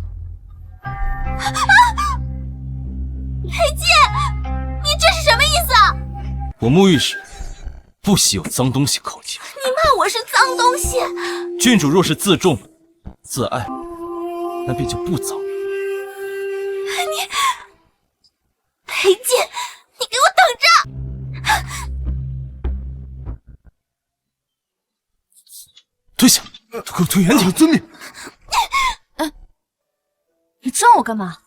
裴剑，你这是什么意思啊？我沐浴时不喜有脏东西靠近。你骂我是脏东西？郡主若是自重、自爱，那便就不脏了。裴剑，你给我等着！退下，给我退远点！遵命。你撞我干嘛？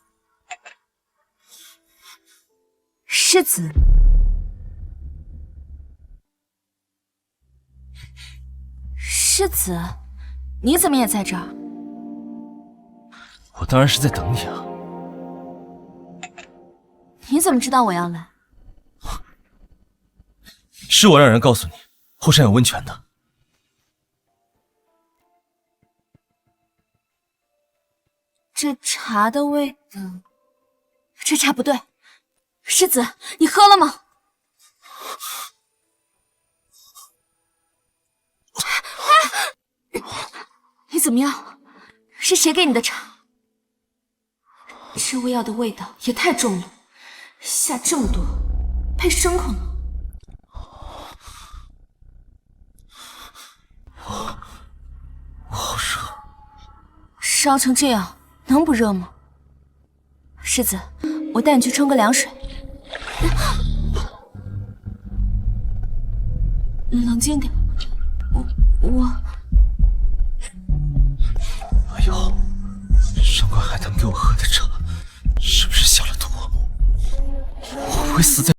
世子，世子，你怎么也在这儿？我当然是在等你啊。你怎么知道我要来？是我让人告诉你，后山有温泉的。这茶的味道，这茶不对。世子，你喝了吗？你怎么样？是谁给你的茶？这胃药的味道也太重了，下这么多，配牲口呢？我好热，烧成这样，能不热吗？世子，我带你去冲个凉水。冷静点，我。哎呦，上官海棠给我喝的茶，是不是下了毒？我会不会死在？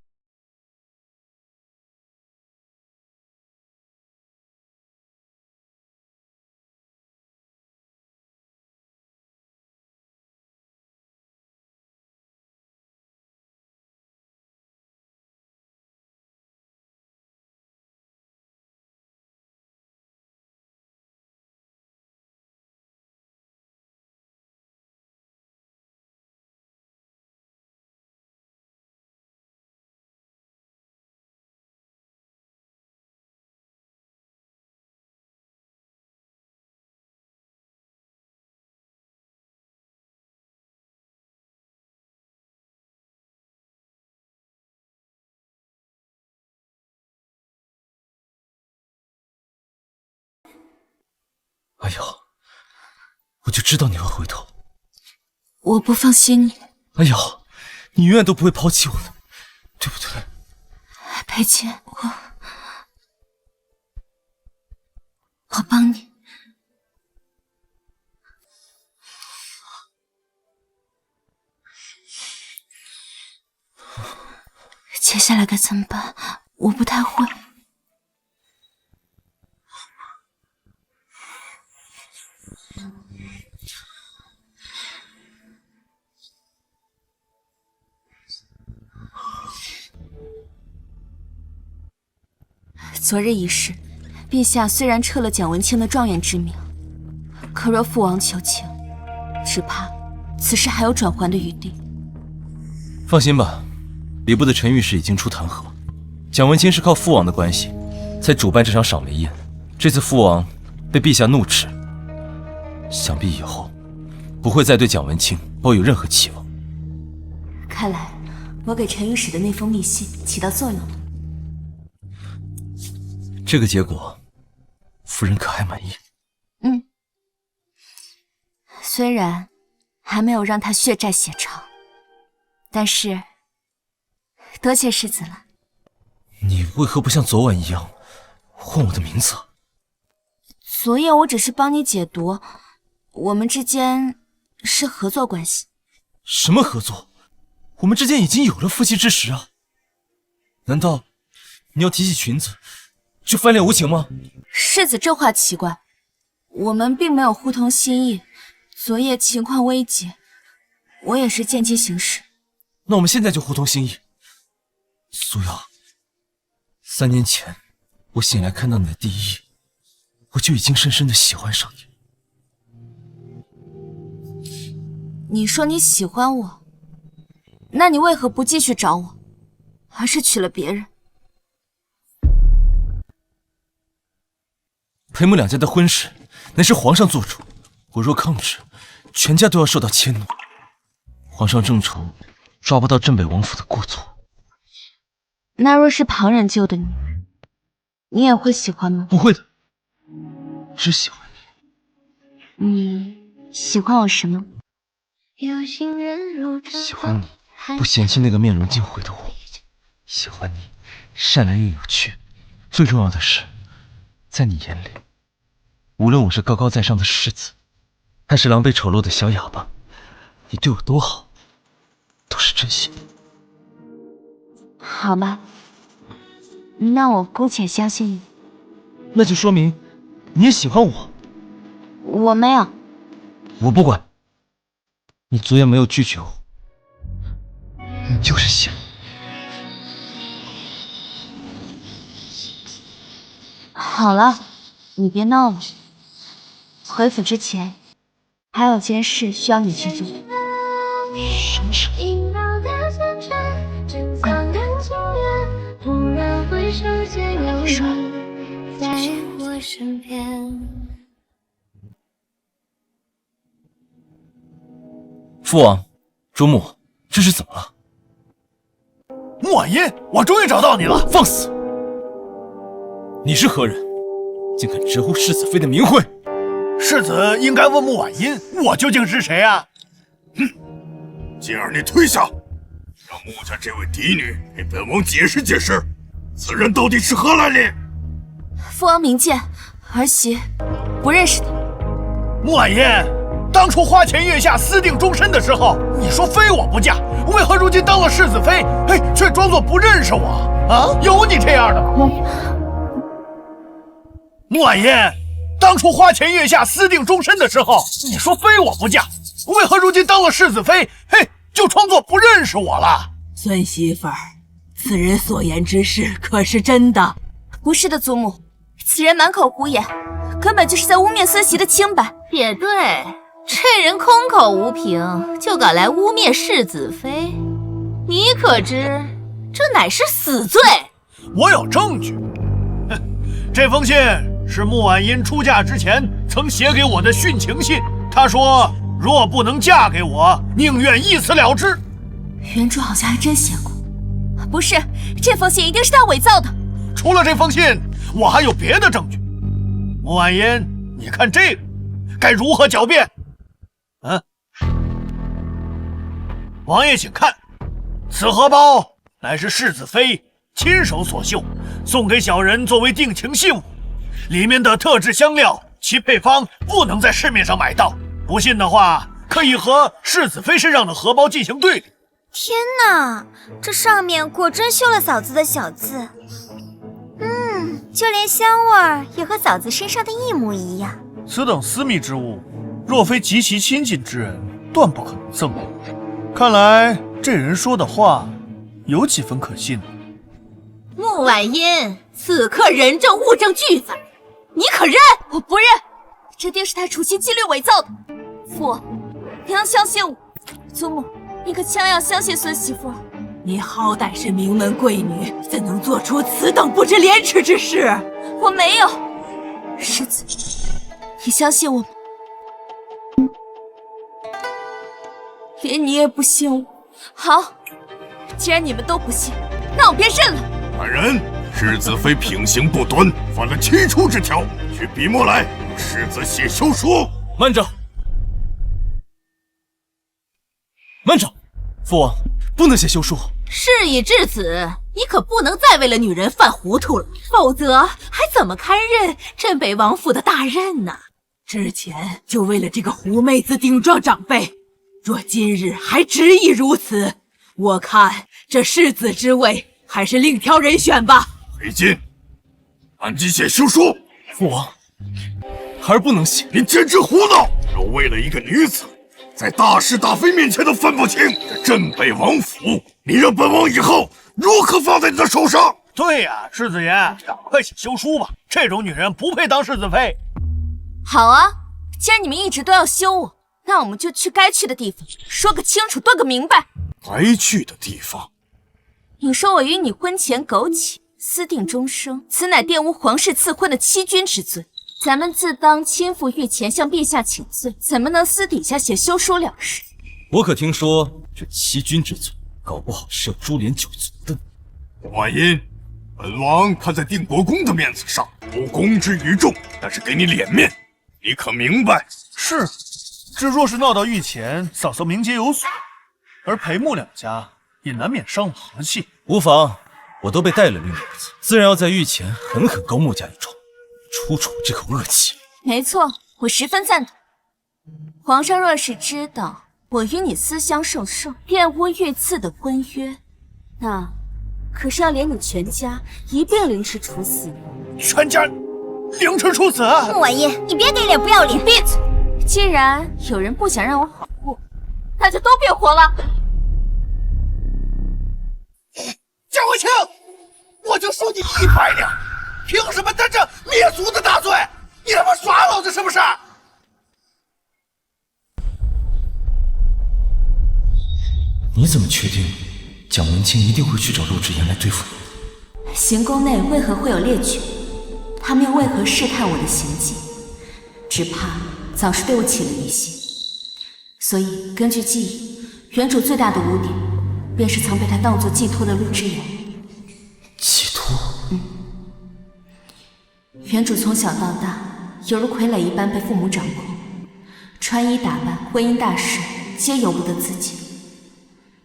哎呦，我就知道你会回头。我不放心你。哎呦，你永远都不会抛弃我的，对不对？裴剑，我帮你。接下来该怎么办？我不太会。昨日一事，陛下虽然撤了蒋文清的状元之名，可若父王求情，只怕此事还有转圜的余地。放心吧，礼部的陈御史已经出弹劾，蒋文清是靠父王的关系才主办这场赏梅宴。这次父王被陛下怒斥，想必以后不会再对蒋文清抱有任何期望。看来我给陈御史的那封密信起到作用了。这个结果，夫人可还满意？虽然还没有让他血债血偿，但是多谢世子了。你为何不像昨晚一样唤我的名字？昨夜我只是帮你解毒，我们之间是合作关系。什么合作？我们之间已经有了夫妻之实啊！难道你要提起裙子，就翻脸无情吗？世子这话奇怪，我们并没有互通心意。昨夜情况危急，我也是见机行事。那我们现在就互通心意。苏瑶，3年前我醒来看到你的第一眼，我就已经深深的喜欢上你。你说你喜欢我，那你为何不继续找我，而是娶了别人？裴母两家的婚事乃是皇上做主，我若抗旨，全家都要受到迁怒。皇上正愁抓不到镇北王府的过错。那若是旁人救的你，你也会喜欢吗？不会的，只喜欢你。你喜欢我什么？喜欢你不嫌弃那个面容尽毁的我，喜欢你善良又有趣。最重要的是，在你眼里，无论我是高高在上的世子，还是狼狈丑陋的小哑巴，你对我多好，都是真心。好吧，那我姑且相信你。那就说明你也喜欢我。我没有。我不管，你昨夜没有拒绝我，你就是喜欢。好了，你别闹了。回府之前，还有件事需要你去做。什么事？父王，主母，这是怎么了？穆婉音，我终于找到你了！放肆！你是何人？竟敢直呼世子妃的名讳？世子应该问穆婉音，我究竟是谁啊？哼！今儿你退下，让穆家这位嫡女给本王解释解释，此人到底是何来历？父王明鉴，儿媳不认识他。穆婉音，当初花前月下私定终身的时候，你说非我不嫁，为何如今当了世子妃，却装作不认识我？啊，有你这样的吗？穆婉音，当初花前月下私定终身的时候，你说非我不嫁，为何如今当了世子妃，就装作不认识我了？孙媳妇儿，此人所言之事可是真的？不是的，祖母，此人满口胡言，根本就是在污蔑孙媳的清白。也对，这人空口无凭，就敢来污蔑世子妃，你可知这乃是死罪？我有证据。这封信是穆婉音出嫁之前曾写给我的殉情信，她说若不能嫁给我，宁愿一死了之。原主好像还真写过。不是，这封信一定是他伪造的。除了这封信，我还有别的证据。穆婉音，你看这个该如何狡辩？王爷请看，此荷包乃是世子妃亲手所绣，送给小人作为定情信物，里面的特制香料，其配方不能在市面上买到。不信的话，可以和世子妃身上的荷包进行对比。天哪，这上面果真绣了嫂子的小字，就连香味儿也和嫂子身上的一模一样。此等私密之物，若非极其亲近之人，断不可能赠予。看来这人说的话有几分可信。穆婉音，此刻人证物证俱在，你可认？我不认，这定是他处心积虑伪造的。父王，您要相信我。祖母，你可千万要相信孙媳妇。你好歹是名门贵女，怎能做出此等不知廉耻之事？我没有。世子，你相信我吗？连你也不信我。好，既然你们都不信，那我便认了。来人，世子妃品行不端，犯了7出之条，取笔墨来，为世子写休书。慢着，慢着，父王不能写休书。事已至此，你可不能再为了女人犯糊涂了，否则还怎么堪任镇北王府的大任呢？之前就为了这个狐妹子顶撞长辈，若今日还执意如此，我看这世子之位还是另挑人选吧。裴金，按机写休书。父王，孩儿不能写。你简直胡闹！若为了一个女子，在大是大非面前都分不清这镇北王府，你让本王以后如何放在你的手上？对呀，世子爷，赶快写休书吧！这种女人不配当世子妃。好啊，既然你们一直都要休我，那我们就去该去的地方，说个清楚，断个明白。该去的地方？你说我与你婚前苟且，私定终生，此乃玷污皇室赐婚的欺君之罪。咱们自当亲赴御前向陛下请罪，怎么能私底下写休书了事？我可听说这欺君之罪，搞不好是要株连九族的。婉音，本王看在定国公的面子上，不公之于众，但是给你脸面，你可明白？是，这若是闹到御前，嫂嫂名节有损，而裴穆两家也难免伤了和气。无妨，我都被戴了绿帽子，自然要在御前狠狠告穆家一状，出除这口恶气。没错，我十分赞同。皇上若是知道我与你私相授受，玷污御赐的婚约，那可是要连你全家一并凌迟处死。全家凌迟处死？穆婉音，你别给脸不要脸！闭嘴！既然有人不想让我好过，那就都别活了。贾文清，我就输你100两，凭什么担着灭族的大罪？你他妈耍老子是不是？你怎么确定蒋文清一定会去找陆之言来对付你？行宫内为何会有猎犬？他们又为何试探我的行迹？只怕早是对我起了疑心。所以根据记忆，原主最大的污点，便是曾被他当作寄托的陆之言。寄托？原主从小到大，犹如傀儡一般被父母掌控，穿衣打扮、婚姻大事，皆由不得自己。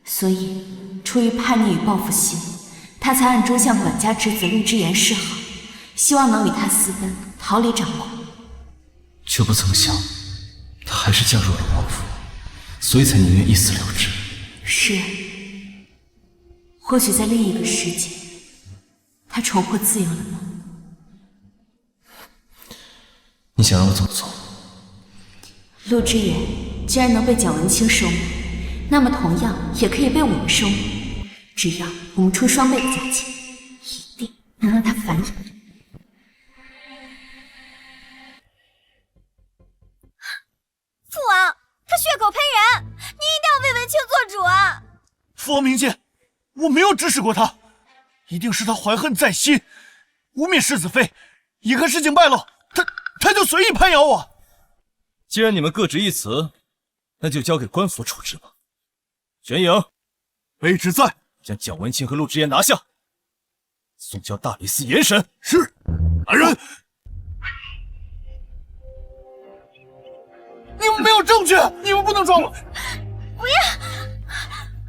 所以，出于叛逆与报复心，他才暗中向管家之子陆之言示好，希望能与他私奔，逃离掌控。却不曾想，她还是嫁入了王府，所以才宁愿一死了之。是啊，或许在另一个世界，他重获自由了呢。你想让我怎么做？陆之言既然能被蒋文清收买，那么同样也可以被我们收买。只要我们出双倍的价钱，一定能让他反眼。父王，他血口喷人，你一定要为文清做主啊！父王明鉴，我没有指使过他，一定是他怀恨在心，污蔑世子妃，眼看事情败露，他就随意攀咬我。既然你们各执一词，那就交给官府处置吧。玄影，卑职在，将蒋文清和陆之言拿下，送交大理寺严审。是，来人！你们没有证据，你们不能抓我！不要！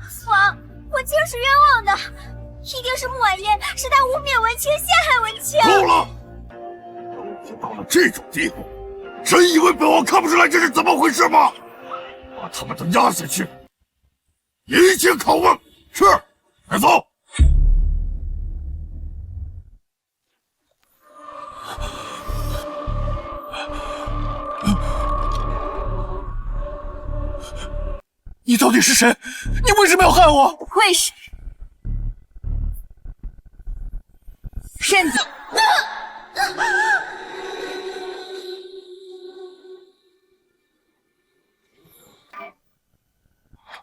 父王，文清是冤枉的，一定是穆婉言，是他污蔑文清，陷害文清。够了！都已经到了这种地步，真以为本王看不出来这是怎么回事吗？把他们都押下去，严刑拷问。是，快走！你到底是谁？你为什么要害我？会是认子？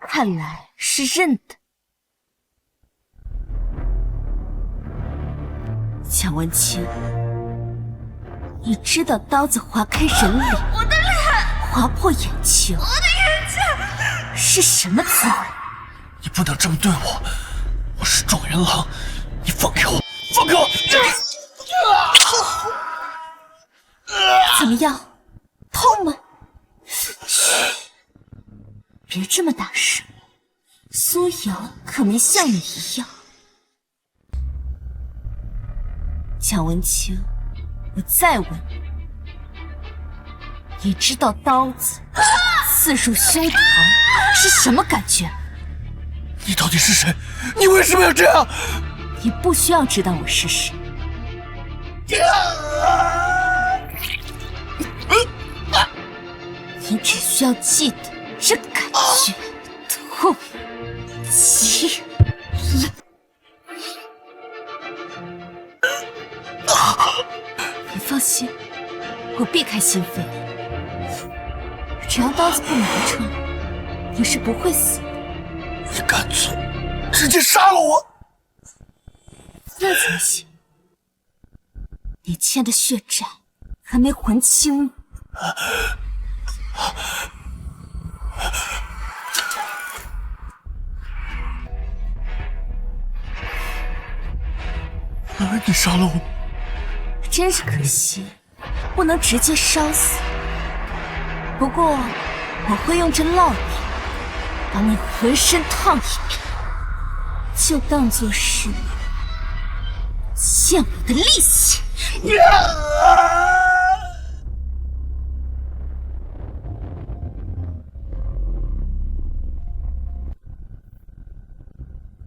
看来是认的。蒋文清，你知道刀子划开人脸，我的脸，划破眼球，我的眼睛是什么滋味？你不能这么对我，我是状元郎，你放开我，放开我！怎么样，痛吗？别这么大声，苏瑶可没像你一样。蒋文清，我再问你，你知道刀子刺入胸膛是什么感觉？你到底是谁？你为什么要这样？你不需要知道我是谁，你只需要记得这感觉，痛极了。你放心，我避开心扉，只要刀子不拿出来，你是不会死的。你干脆直接杀了我！那怎么行？你欠的血债还没还清呢。你杀了我，真是可惜，不能直接烧死。不过我会用这烙铁把你浑身烫一遍，就当作是欠我的利息。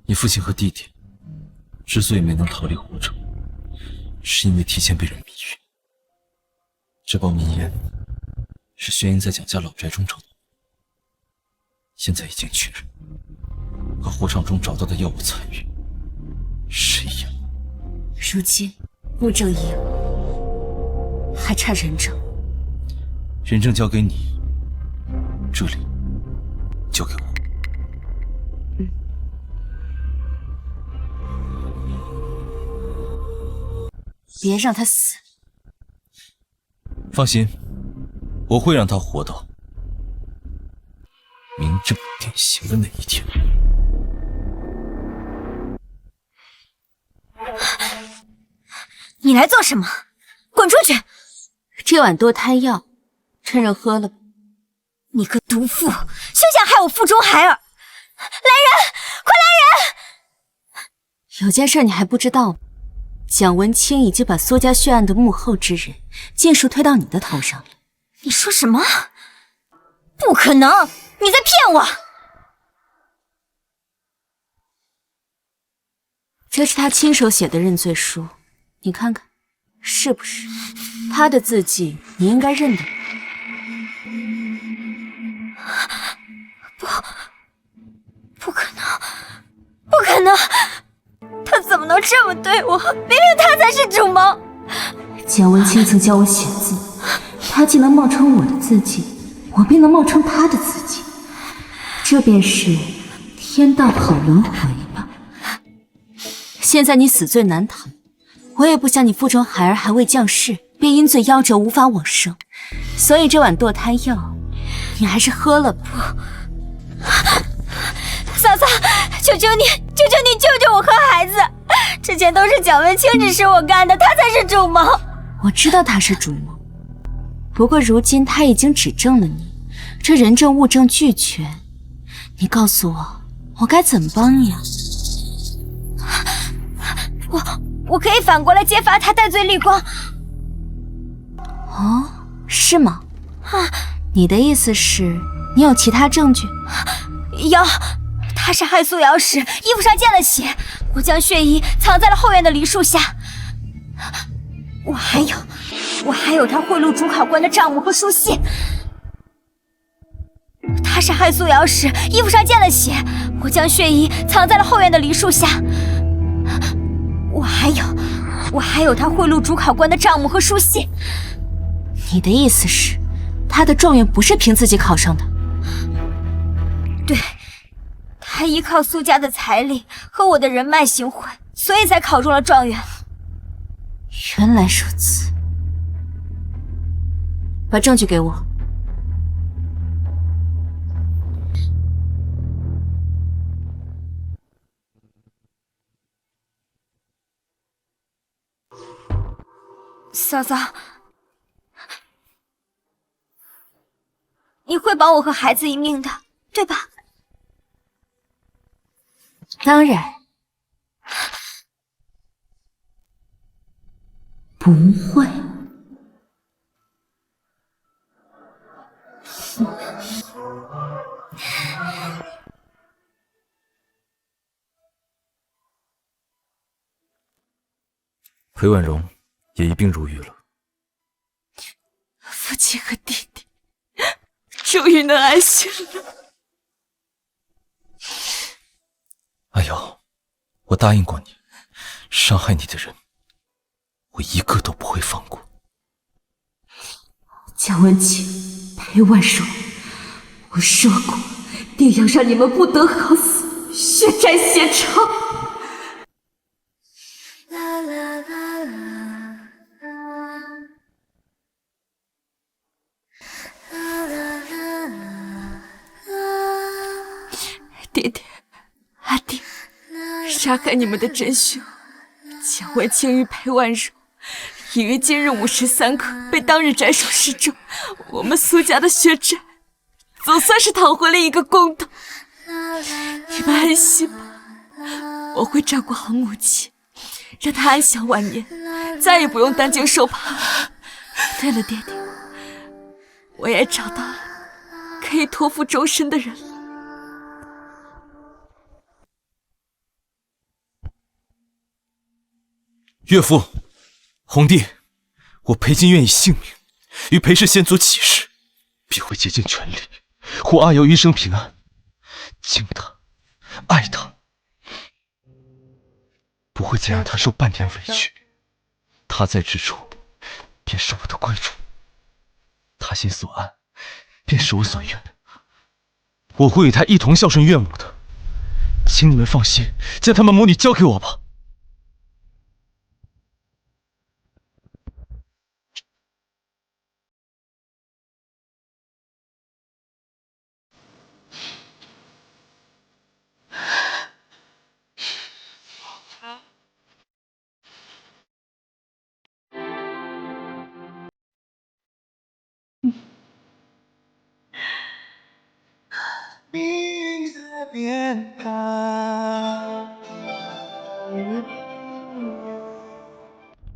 你父亲和弟弟之所以没能逃离火城，是因为提前被人迷晕。这包迷烟是轩辕在蒋家老宅中找到的，现在已经确认，和火场中找到的药物残余是一样。如今物证已有，还差人证。人证交给你，这里交给我。别让他死。放心，我会让他活到名正典刑的那一天。你来做什么？滚出去！这碗堕胎药，趁热喝了吧。你个毒妇，休想害我腹中孩儿！来人，快来人！有件事你还不知道吗？蒋文清已经把苏家血案的幕后之人尽数推到你的头上了。你说什么？不可能！你在骗我！这是他亲手写的认罪书，你看看，是不是？他的字迹你应该认得。不可能，不可能！他怎么能这么对我？明明他才是主谋。蒋文清曾教我写字，他既能冒充我的字迹，我便能冒充他的字迹，这便是天道好轮回吧。现在你死罪难逃，我也不想你腹中孩儿还未降世，便因罪夭折无法往生，所以这碗堕胎药，你还是喝了吧。嫂嫂，求求你，求求你救救我和孩子！之前都是蒋文清指使我干的，他才是主谋。我知道他是主谋，不过如今他已经指证了你，这人证物证俱全，你告诉我，我该怎么帮你啊？我可以反过来揭发他戴罪立光。哦，是吗？你的意思是，你有其他证据？有。他杀害苏瑶时，衣服上溅了血，我将血衣藏在了后院的梨树下。我还有他贿赂主考官的账目和书信。他杀害苏瑶时，衣服上溅了血，我将血衣藏在了后院的梨树下。我还有他贿赂主考官的账目和书信。你的意思是，他的状元不是凭自己考上的？对。他依靠苏家的财力和我的人脉行贿，所以才考中了状元。原来如此，把证据给我。嫂嫂，你会保我和孩子一命的，对吧？当然不会。裴婉容，也一并入狱了。父亲和弟弟终于能安心了。阿瑶，我答应过你，伤害你的人，我一个都不会放过。江文清、裴万荣，我说过，定要让你们不得好死，血债血偿。爹爹，阿弟，杀害你们的真凶江文清与裴万荣，已于今日午时3刻被当日斩首示众。我们苏家的血债，总算是讨回了一个公道。你们安心吧，我会照顾好母亲，让她安享晚年，再也不用担惊受怕。对了，爹爹，我也找到了可以托付终身的人了。岳父，红帝，我裴金愿以性命与裴氏先祖起誓，必会竭尽全力护阿瑶余生平安，敬她，爱她，不会再让她受半点委屈。她在之处，便是我的归处；她心所安，便是我所愿。我会与她一同孝顺岳母的，请你们放心，将他们母女交给我吧。命运在变改。